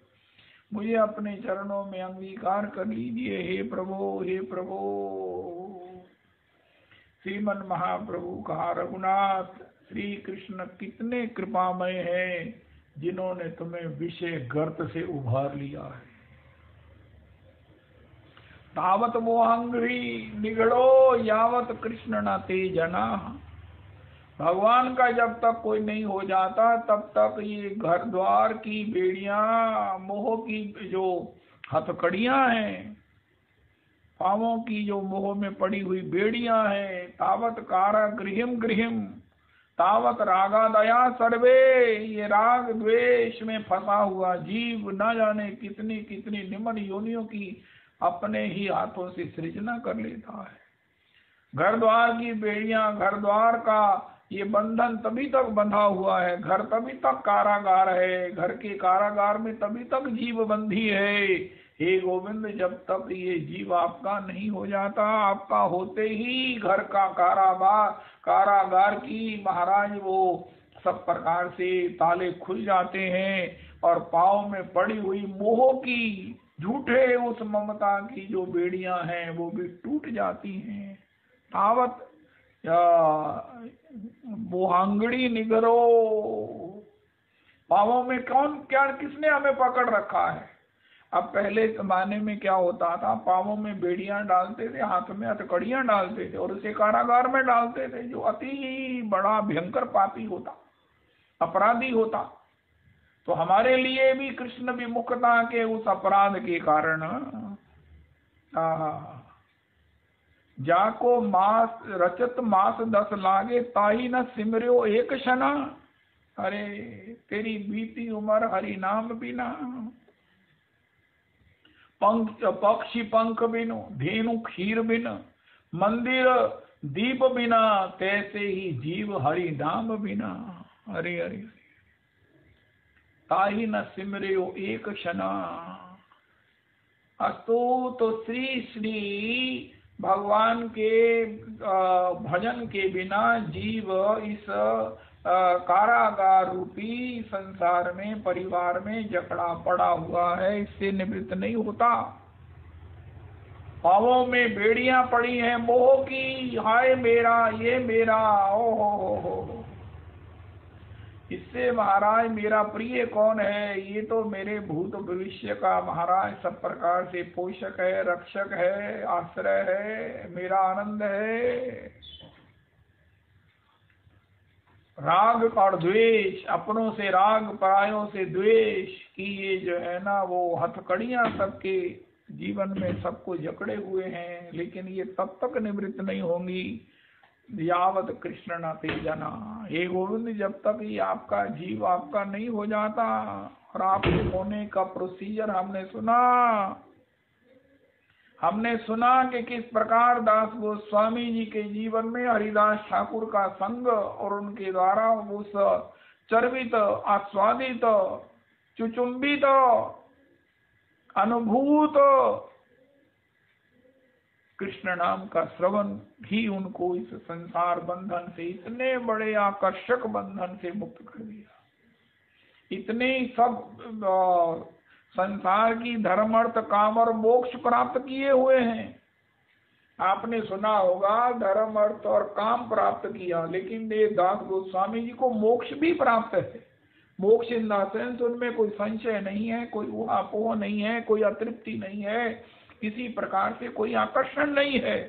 मुझे अपने चरणों में अंगीकार कर लीजिए। हे प्रभु। श्रीमन महाप्रभु कहा रघुनाथ, श्री कृष्ण कितने कृपामय हैं जिन्होंने तुम्हें विषय गर्त से उभार लिया है। तावत मोहंग्री निगड़ो यावत कृष्ण न ते जना। भगवान का जब तक कोई नहीं हो जाता तब तक ये घर द्वार की बेड़ियां, मोह की जो हथकड़ियां हैं, पावों की जो मोह में पड़ी हुई बेड़ियां हैं, तावत कारागृहिम तावत रागादया सर्वे। ये राग द्वेष में फंसा हुआ जीव न जाने कितनी कितनी निम्न योनियों की अपने ही हाथों से सृजना कर लेता है। घर द्वार की बेड़ियां, घर द्वार का ये बंधन तभी तक बंधा हुआ है, घर तभी तक कारागार है, घर के कारागार में तभी तक जीव बंधी है। हे गोविंद, जब तक ये जीव आपका नहीं हो जाता, आपका होते ही घर का कारागार की महाराज वो सब प्रकार से ताले खुल जाते हैं और पाँव में पड़ी हुई मोह की, झूठे उस ममता की जो बेड़ियां हैं वो भी टूट जाती हैं। तावत मोहांगड़ी निगरो। पावों में कौन क्या किसने हमें पकड़ रखा है? अब पहले जमाने में क्या होता था, पाँवों में बेड़ियां डालते थे, हाथ में हथकड़ियां डालते थे और उसे कारागार में डालते थे, जो अति बड़ा भयंकर पापी होता, अपराधी होता। तो हमारे लिए भी कृष्ण विमुखता के उस अपराध के कारण जाको मास रचत मास 10 लागे ताही न सिमर्यो एक क्षण। अरे तेरी बीती उम्र हरि नाम बिना, पक्षी पंख बिनु धेनु खीर बिन, मंदिर दीप बिना, तैसे ही जीव हरि नाम बिना। अरे अरे ताही न सिमर्यो एक क्षण। अस्तु तो श्री श्री भगवान के भजन के बिना जीव इस कारागार रूपी संसार में, परिवार में जकड़ा पड़ा हुआ है, इससे निवृत्त नहीं होता। पाँवों में बेड़ियां पड़ी हैं मोह की, हाय मेरा ये मेरा, ओ हो। इससे महाराज मेरा प्रिय कौन है? ये तो मेरे भूत भविष्य का महाराज सब प्रकार से पोषक है, रक्षक है, आश्रय है, मेरा आनंद है। राग और द्वेष, अपनों से राग परायों से द्वेष की ये जो है ना वो हथकड़ियां सबके जीवन में सबको जकड़े हुए हैं, लेकिन ये तब तक निवृत्त नहीं होंगी यावत कृष्ण न ते जना। हे गोविंद, जब तक ये आपका जीव आपका नहीं हो जाता। और आपके होने का प्रोसीजर हमने सुना कि किस प्रकार दास गोस्वामी जी के जीवन में हरिदास ठाकुर का संग और उनके द्वारा उस चर्वित, आस्वादित, चुचुंबित, अनुभूत कृष्ण नाम का श्रवण ही उनको इस संसार बंधन से, इतने बड़े आकर्षक बंधन से मुक्त कर दिया। इतने सब संसार की धर्म अर्थ काम और मोक्ष प्राप्त किए हुए हैं। आपने सुना होगा धर्म अर्थ और काम प्राप्त किया, लेकिन ये दास गोस्वामी जी को मोक्ष भी प्राप्त है। मोक्ष इन द सेंस उनमें कोई संशय नहीं है, कोई ऊहापोह नहीं है, कोई अतृप्ति नहीं है, किसी प्रकार से कोई आकर्षण नहीं है।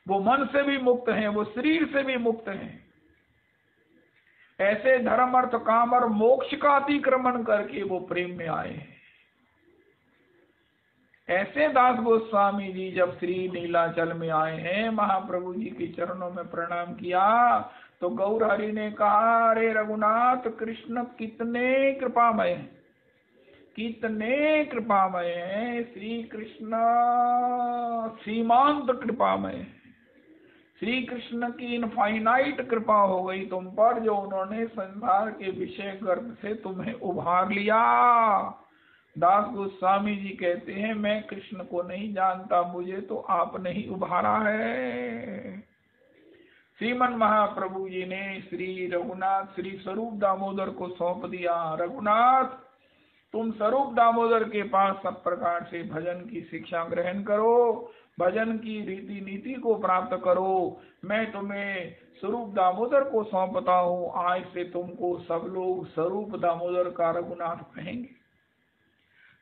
वो मन से भी मुक्त हैं, वो शरीर से भी मुक्त हैं। ऐसे धर्म अर्थ काम और मोक्ष का अतिक्रमण करके वो प्रेम में आए हैं। ऐसे दास गोस्वामी जी जब श्री नीलाचल में आए हैं, महाप्रभु जी के चरणों में प्रणाम किया, तो गौर हरि ने कहा, अरे रघुनाथ कृष्ण कितने कृपामय हैं, कितने कृपामय हैं। श्री कृष्ण सीमांत कृपामय हैं। श्री कृष्ण की इनफाइनाइट कृपा हो गई तुम पर, जो उन्होंने संसार के विषय गर्भ से तुम्हें उभार लिया। दास गोस्वामी जी कहते हैं, मैं कृष्ण को नहीं जानता, मुझे तो आपने ही उभारा है। श्रीमन महाप्रभु जी ने श्री रघुनाथ श्री स्वरूप दामोदर को सौंप दिया। रघुनाथ, तुम स्वरूप दामोदर के पास सब प्रकार से भजन की शिक्षा ग्रहण करो, भजन की रीति नीति को प्राप्त करो। मैं तुम्हें स्वरूप दामोदर को सौंपता हूँ। आज से तुमको सब लोग स्वरूप दामोदर का रघुनाथ कहेंगे।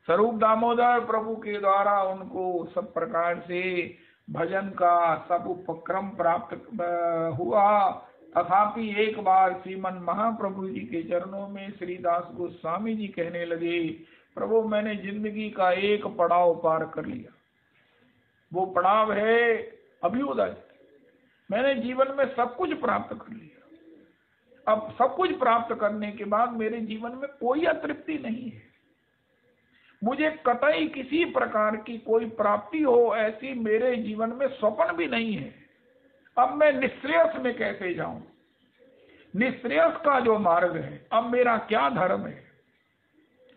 स्वरूप दामोदर प्रभु के द्वारा उनको सब प्रकार से भजन का सब उपक्रम प्राप्त हुआ। तथापि एक बार श्रीमन महाप्रभु जी के चरणों में श्रीदास गोस्वामी जी कहने लगे, प्रभु मैंने जिंदगी का एक पड़ाव पार कर लिया। वो पड़ाव है अभ्युदय। मैंने जीवन में सब कुछ प्राप्त कर लिया। अब सब कुछ प्राप्त करने के बाद मेरे जीवन में कोई अतृप्ति नहीं है। मुझे कतई किसी प्रकार की कोई प्राप्ति हो ऐसी मेरे जीवन में स्वप्न भी नहीं है। अब मैं निश्रेयस में कैसे जाऊं? निश्रेयस का जो मार्ग है, अब मेरा क्या धर्म है?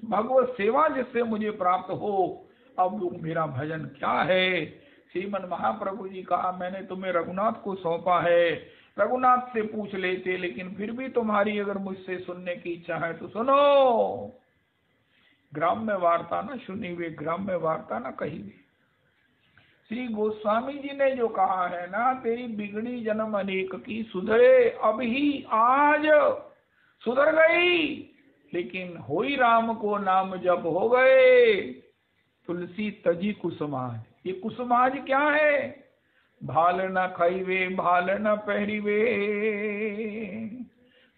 भगवत सेवा जिससे मुझे प्राप्त हो, अब मेरा भजन क्या है? श्रीमन महाप्रभु जी कहा, मैंने तुम्हें रघुनाथ को सौंपा है। रघुनाथ से पूछ लेते, लेकिन फिर भी तुम्हारी अगर मुझसे सुनने की इच्छा है तो सुनो। ग्राम्य वार्ता न सुनी हुई, ग्राम्य वार्ता न कही हुई। श्री गोस्वामी जी ने जो कहा है ना, तेरी बिगड़ी जन्म अनेक की सुधरे अब ही आज सुधर गई। लेकिन होई राम को नाम जब हो गए, तुलसी तजी कुसुमाज। ये कुसुमाज क्या है? भाल न खाइवे भाल न पहरिवे,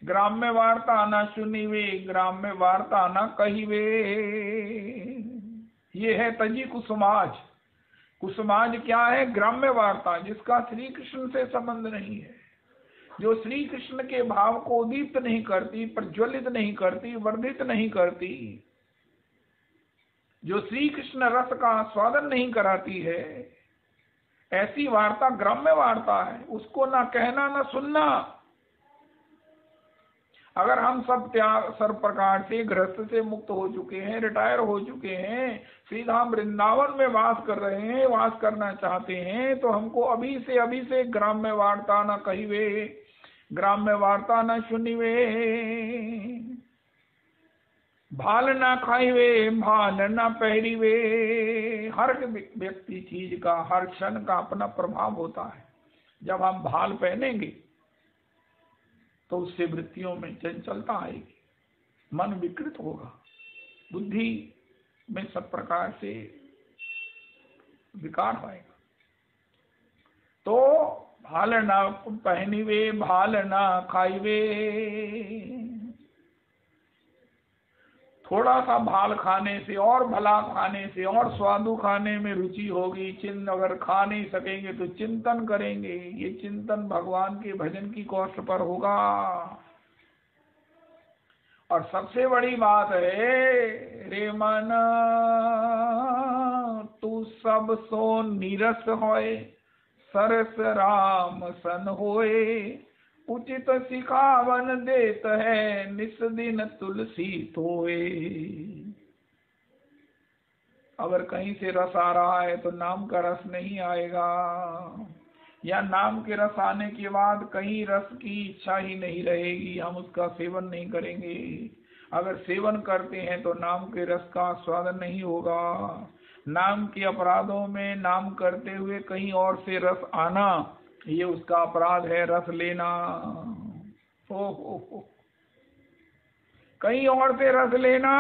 ग्राम्य वार्ता न सुनिवे ग्राम्य वार्ता न कहिवे। ये है तजी कुसुमाज। कुसुमाज क्या है? ग्राम्य वार्ता, जिसका श्री कृष्ण से संबंध नहीं है, जो श्री कृष्ण के भाव को उदीप्त नहीं करती, प्रज्वलित नहीं करती, वर्धित नहीं करती, जो श्री कृष्ण रस का स्वादन नहीं कराती है, ऐसी वार्ता ग्राम्य वार्ता है। उसको ना कहना ना सुनना। अगर हम सब त्याग सर्व प्रकार से गृहस्थ से मुक्त हो चुके हैं, रिटायर हो चुके हैं, श्री धाम वृंदावन में वास कर रहे हैं, वास करना चाहते हैं, तो हमको अभी से ग्राम्य वार्ता न कहिवे ग्राम्य वार्ता न सुनिवे, भाल न खाइवे भाल न पहरिवे। हर व्यक्ति चीज का, हर क्षण का अपना प्रभाव होता है। जब हम भाल पहनेंगे तो उससे वृत्तियों में चंचलता आएगी, मन विकृत होगा, बुद्धि में सब प्रकार से विकार आएगा। तो भाल ना पहनिवे भाल ना खाइवे। थोड़ा सा भाल खाने से और भला खाने से और स्वादु खाने में रुचि होगी। अगर खा नहीं सकेंगे तो चिंतन करेंगे। ये चिंतन भगवान के भजन की कौशल पर होगा। और सबसे बड़ी बात है, रे मन तू सब सो नीरस होए, सरस राम सन होए, उचित सिखावन देत है निस दिन तुलसी तोए। अगर कहीं से रस आ रहा है तो नाम का रस नहीं आएगा, या नाम के रस आने के बाद कहीं रस की इच्छा ही नहीं रहेगी, हम उसका सेवन नहीं करेंगे। अगर सेवन करते हैं तो नाम के रस का स्वादन नहीं होगा। नाम के अपराधों में नाम करते हुए कहीं और से रस आना, ये उसका अपराध है, रस लेना। हो कहीं और से रस लेना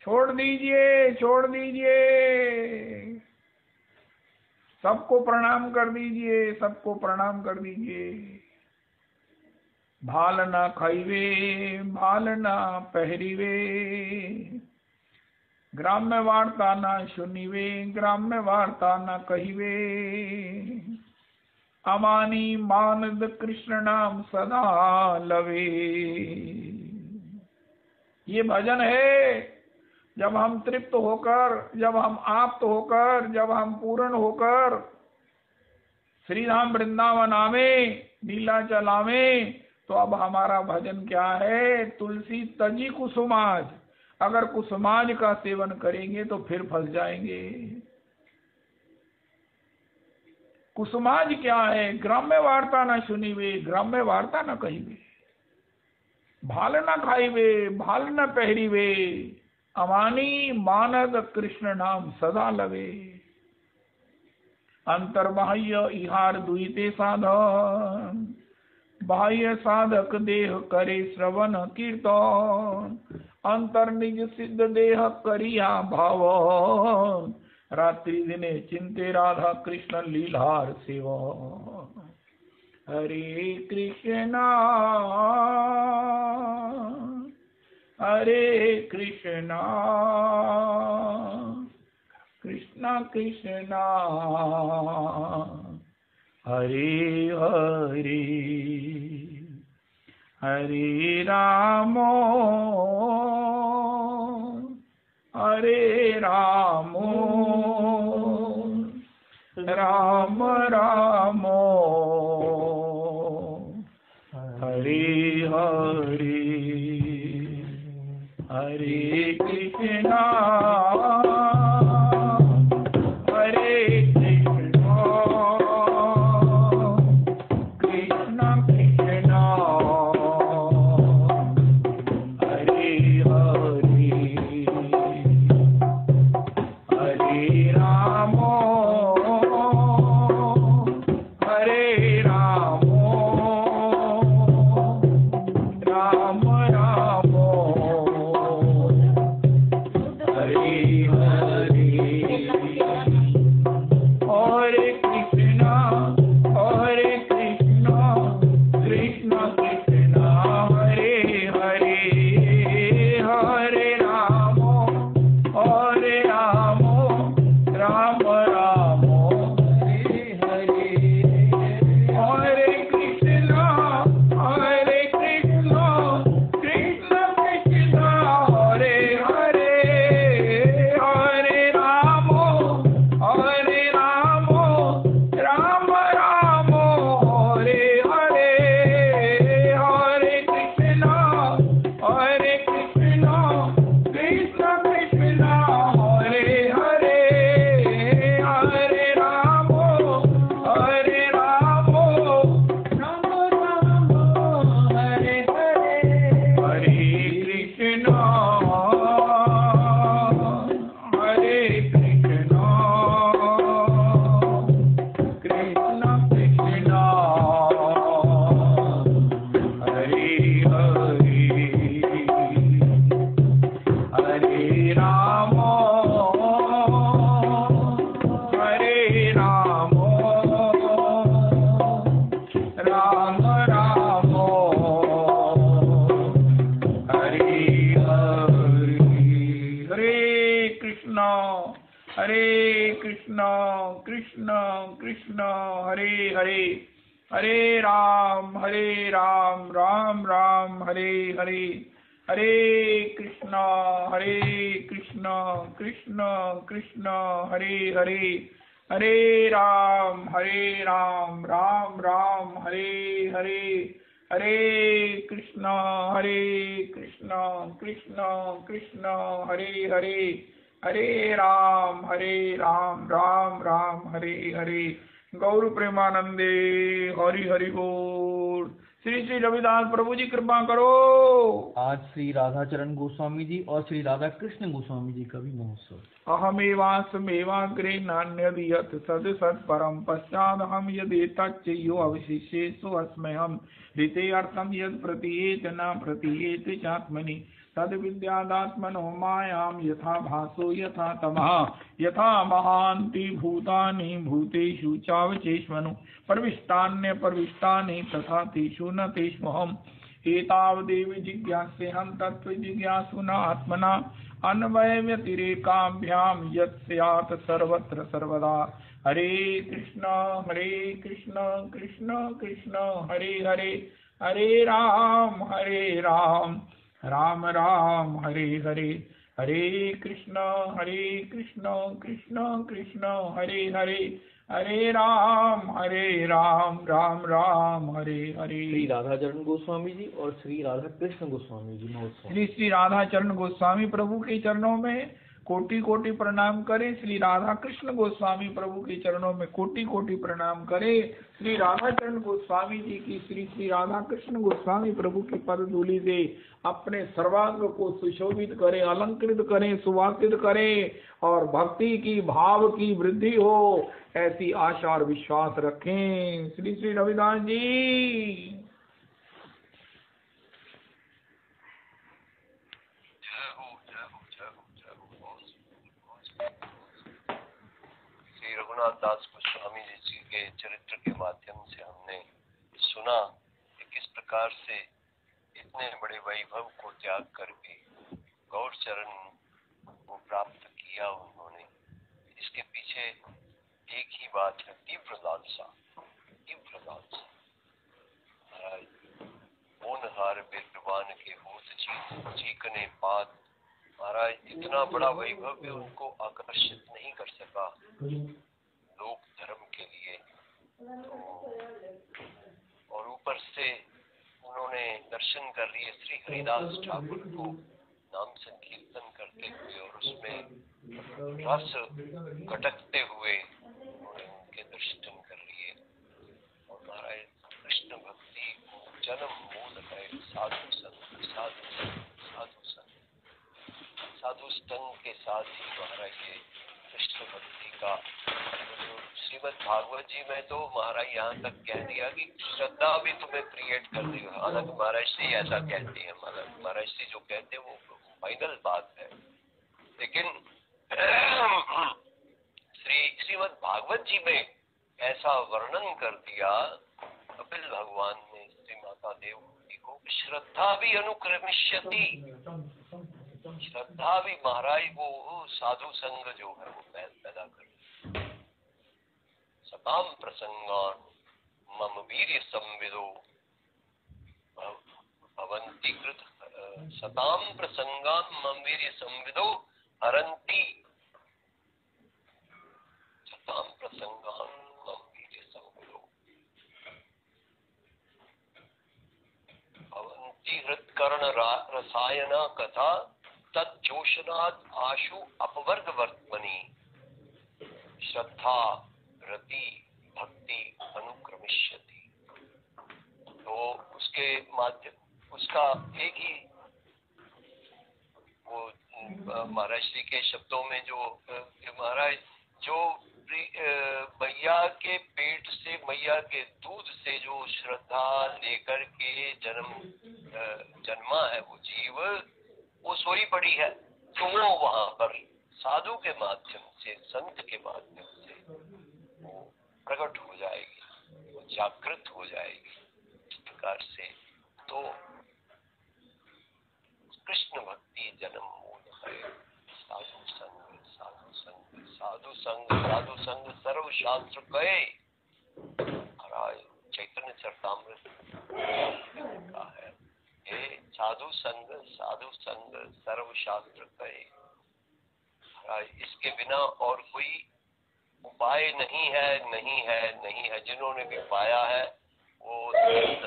छोड़ दीजिए, छोड़ दीजिए। सबको प्रणाम कर दीजिए, सबको प्रणाम कर दीजिए। भाल ना खाइवे भाल ना पहरिवे, ग्राम्य वार्ता ना सुनिवे ग्राम्य वार्ता ना कहिवे। अमानी मानद कृष्ण नाम सदा लवे। ये भजन है। जब हम तृप्त होकर, जब हम आप्त होकर, जब हम पूर्ण होकर श्री धाम वृंदावन आवे, नीलाचल आवे, तो अब हमारा भजन क्या है? तुलसी तजी कुसुमाज। अगर कुसुमाज का सेवन करेंगे तो फिर फंस जाएंगे। कुसुमाज क्या है? ग्राम्य वार्ता न सुनिवे ग्राम्य वार्ता न कहिवे, भाल न खाइवे भाल न पहरिवे, अमानी मानद कृष्ण नाम सदा लवे। अंतर्बाह्य इहार दुईते साधन, बाह्य साधक देह करे श्रवण कीर्तन, अंतर निज सिद्ध देह करिया भाव, रात्रि दिने चिंते राधा कृष्ण लीलार सेवा। हरे कृष्णा हरे कृष्णा कृष्णा कृष्णा हरे हरे, हरे रामो हरे रामो राम रामो हरे हरे, हरे कृष्णा हरे कृष्णा कृष्णा कृष्णा हरे हरे, हरे रामो हरे रामो राम कृष्ण कृष्ण हरे हरे, हरे राम राम राम हरे हरे, हरे कृष्ण कृष्ण कृष्ण हरे हरे, हरे राम राम राम हरे हरे, हरे कृष्ण कृष्ण कृष्ण हरे हरे, हरे राम राम राम हरे हरे। गौर प्रेमानंदे हरि हरि बोल। श्री श्री रविदास प्रभु जी कृपा करो। आज श्री राधाचरण गोस्वामी जी और श्री राधा कृष्ण गोस्वामी जी का भी महोत्सव। अहमेवास्मेवाग्रे नान्यदियत् सद सत् परम पश्चादहम यदि तच्चयो अवशिष्येषु अस्म्यहम् ऋते अर्थम यद प्रतीयेत न प्रतीयेत चात्मनि तद विद्यादात्मनो मायां यथा भासो यथा तमः यथा महान्ति भूतानि भूतेषु चावचेष्मनु प्रविष्टान्य प्रविष्टानि तथा तेषु न तेष्वहम् एतावदेव जिज्ञास्यहं तत्त्व जिज्ञासुना आत्मना अन्वय व्यतिरेकाभ्यां यत् स्यात् सर्वत्र सर्वदा। हरे कृष्ण कृष्ण कृष्ण हरे हरे, हरे राम राम राम हरे हरे, हरे कृष्ण कृष्ण कृष्ण हरे हरे, हरे राम राम राम हरे हरे। श्री राधाचरण गोस्वामी जी और श्री राधा कृष्ण गोस्वामी जी महोत्सव। श्री श्री राधाचरण गोस्वामी प्रभु के चरणों में कोटि कोटि प्रणाम करें। श्री राधा कृष्ण गोस्वामी प्रभु के चरणों में कोटि कोटि प्रणाम करें। श्री राधाचरण गोस्वामी जी की श्री श्री राधा कृष्ण गोस्वामी प्रभु की पद धूलि से अपने सर्वांग को सुशोभित करें, अलंकृत करें, सुवासित करें और भक्ति की भाव की वृद्धि हो, ऐसी आशा और विश्वास रखें। श्री श्री रविदास जी। श्री रघुनाथ दास गोस्वामी जी के चरित्र के माध्यम से हमने सुना कि किस प्रकार से इतने बड़े वैभव को त्याग करके गौर चरण को प्राप्त किया उन्होंने। इसके पीछे एक ही बात है, तीव्र लालसा। महाराज मोनहार बिरबान के होत चीकने पात, महाराज इतना बड़ा वैभव भी उनको आकर्षित नहीं कर सका लोक धर्म के लिए। तो और ऊपर से उन्होंने दर्शन कर लिए श्री हरिदास ठाकुर को नाम संकीर्तन करते हुए और उसमें रस कटकते हुए उन्होंने उनके दर्शन कर लिए। और महाराज कृष्ण भक्ति को जन्म मूल है साधु संग, साधु संग के साथ ही महाराज ये कृष्ण भक्ति का श्रीमद् भागवत जी में तो महाराज यहाँ तक कह दिया कि श्रद्धा भी तुम्हें क्रिएट कर देगा। हालांकि महाराज श्री ऐसा कहते हैं, महाराज श्री जो कहते हैं वो फाइनल बात है, लेकिन श्रीमद् भागवत जी में ऐसा वर्णन कर दिया कपिल भगवान ने श्री माता देवकी को, श्रद्धा भी अनुक्रमिष्यति, श्रद्धा भी महाराज वो साधु संग जो है वो पैदा कर। सताम प्रसंगान मम वीर्य संविदो भवन्ति कृत, सताम प्रसंगान मम वीर्य संविदो हरन्ति, सताम प्रसंगान मम वीर्य संविदो भवन्ति हृत्कर्ण रसायन कथा तज्जोशनात् आशु अपवर्ग वर्तमनि, श्रद्धा रति भक्ति अनुक्रमिष्यति। तो उसके माध्यम उसका एक ही वो महाराज श्री के शब्दों में जो महाराज जो मैया के पेट से, मैया के दूध से जो श्रद्धा लेकर के जन्मा है वो जीव, वो सोई पड़ी है। तो वो वहां पर साधु के माध्यम से, संत के माध्यम से वो प्रकट हो जाएगी, वो जागृत हो जाएगी। इस प्रकार से तो कृष्ण भक्ति जन्म मूल है। साधु संग, साधु संग, साधु संग, साधु संग सर्व सर्वशास्त्र कहे। महाराज चैतन्य चरितामृत का है ये, साधु संग सर्वशास्त्र कहे। महाराज इसके बिना और कोई उपाय नहीं है। जिन्होंने भी पाया है वो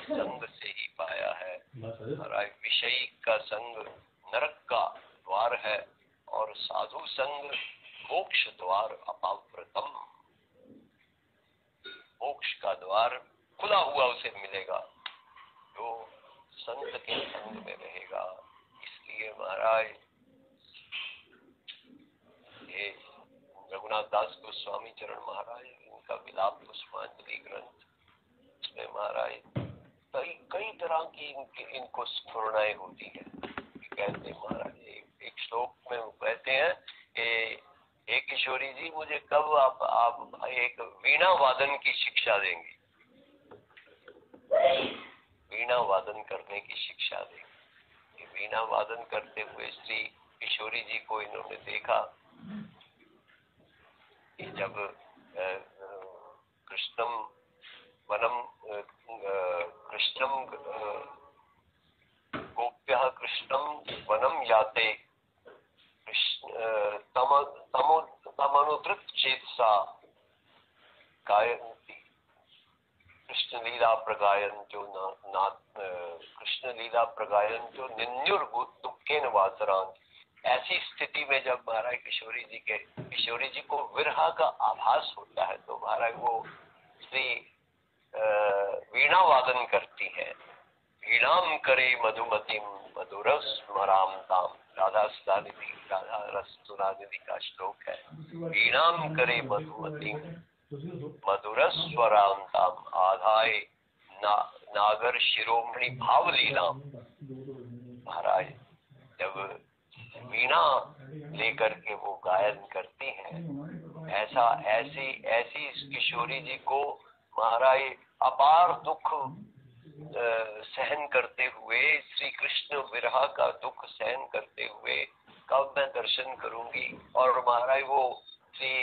संग से ही पाया है। महाराज विषयी का संग नरक का द्वार है और साधु संग मोक्ष द्वार अपाव्रतम। मोक्ष का द्वार खुला हुआ उसे मिलेगा जो संत के संग में रहेगा। इसलिए महाराज ये रघुनाथ दास गोस्वामी चरण महाराज इनका विलाप पुष्पांजलि ग्रंथ, इसमें महाराज कई तरह की इनको स्फुरणाएं होती है। कहते हैं महाराज एक श्लोक में वो कहते हैं कि किशोरी जी मुझे कब आप एक वीणा वादन की शिक्षा देंगी, वीणा वादन करने की शिक्षा देंगी। वीणा वादन करते हुए श्री किशोरी जी को इन्होंने देखा कि जब कृष्णम गोप्यः कृष्णम वनम याते तमनुद्रुत चेतसा गायन्ति कृष्ण लीला प्रगायन जो निन्युर्दुखेन वासरान। ऐसी स्थिति में जब महाराज किशोरी जी को विरह का आभास होता है तो महाराज वो श्री वीणा वादन करती है। वीणाम करे मधुमतिम मधुरस स्मराम ताम। राधा रस सुनानिधि का श्लोक है। वीणाम करे मधुमतिम मधुरस स्वराम ताम आधाय नागर शिरोमणि भावलीला। महाराज जब वीणा लेकर के वो गायन करती हैं, ऐसी किशोरी जी को महाराज अपार दुख सहन करते हुए, श्री कृष्ण विरह का दुख सहन करते हुए कब मैं दर्शन करूंगी। और महाराज वो श्री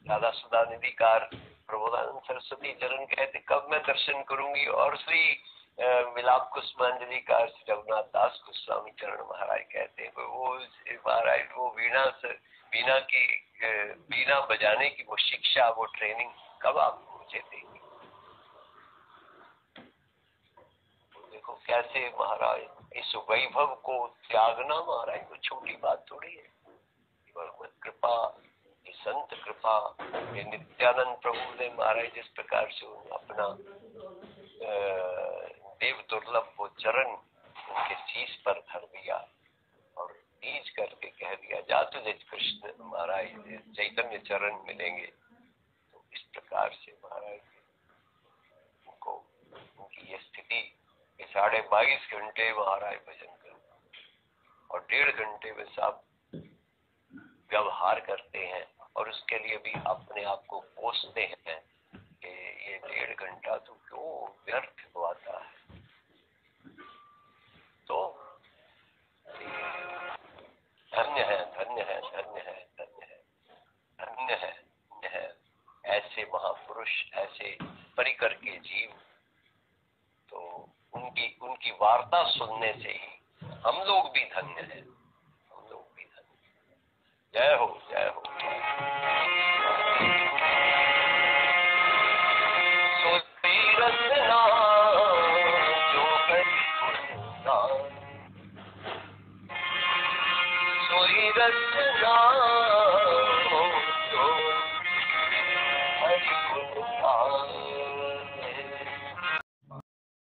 राधा सुधा निधिकार प्रबोधानंद सरस्वती चरण कहते कब मैं दर्शन करूंगी। और श्री विलाप पुष्पांजलि का श्री रघुनाथ दास गोस्वामी चरण महाराज कहते हैं वो महाराज वो वीणा बजाने की वो शिक्षा, वो ट्रेनिंग कब आप मुझे देंगे। देखो कैसे महाराज इस वैभव को त्यागना महाराज को छोटी बात थोड़ी है। भगवत कृपा, ये संत कृपा, ये नित्यानंद प्रभु ने महाराज जिस प्रकार से अपना देव दुर्लभ वो चरण उनके शीश पर धर दिया और नीच करके कह दिया जा तुझे कृष्ण महाराज चैतन्य चरण मिलेंगे। तो इस प्रकार से महाराज उनको उनकी ये स्थिति 22.5 घंटे महाराज भजन करो और 1.5 घंटे में सब व्यवहार करते हैं और उसके लिए भी अपने आप को कोसते हैं कि ये 1.5 घंटा तो क्यों व्यर्थ हुआता है। तो धन्य है ऐसे महापुरुष, ऐसे परिकर के जीव। तो उनकी वार्ता सुनने से ही हम लोग भी धन्य हैं, हम लोग भी धन्य। जय हो जय हो। रचना जो सोई रचना जो हरि गुण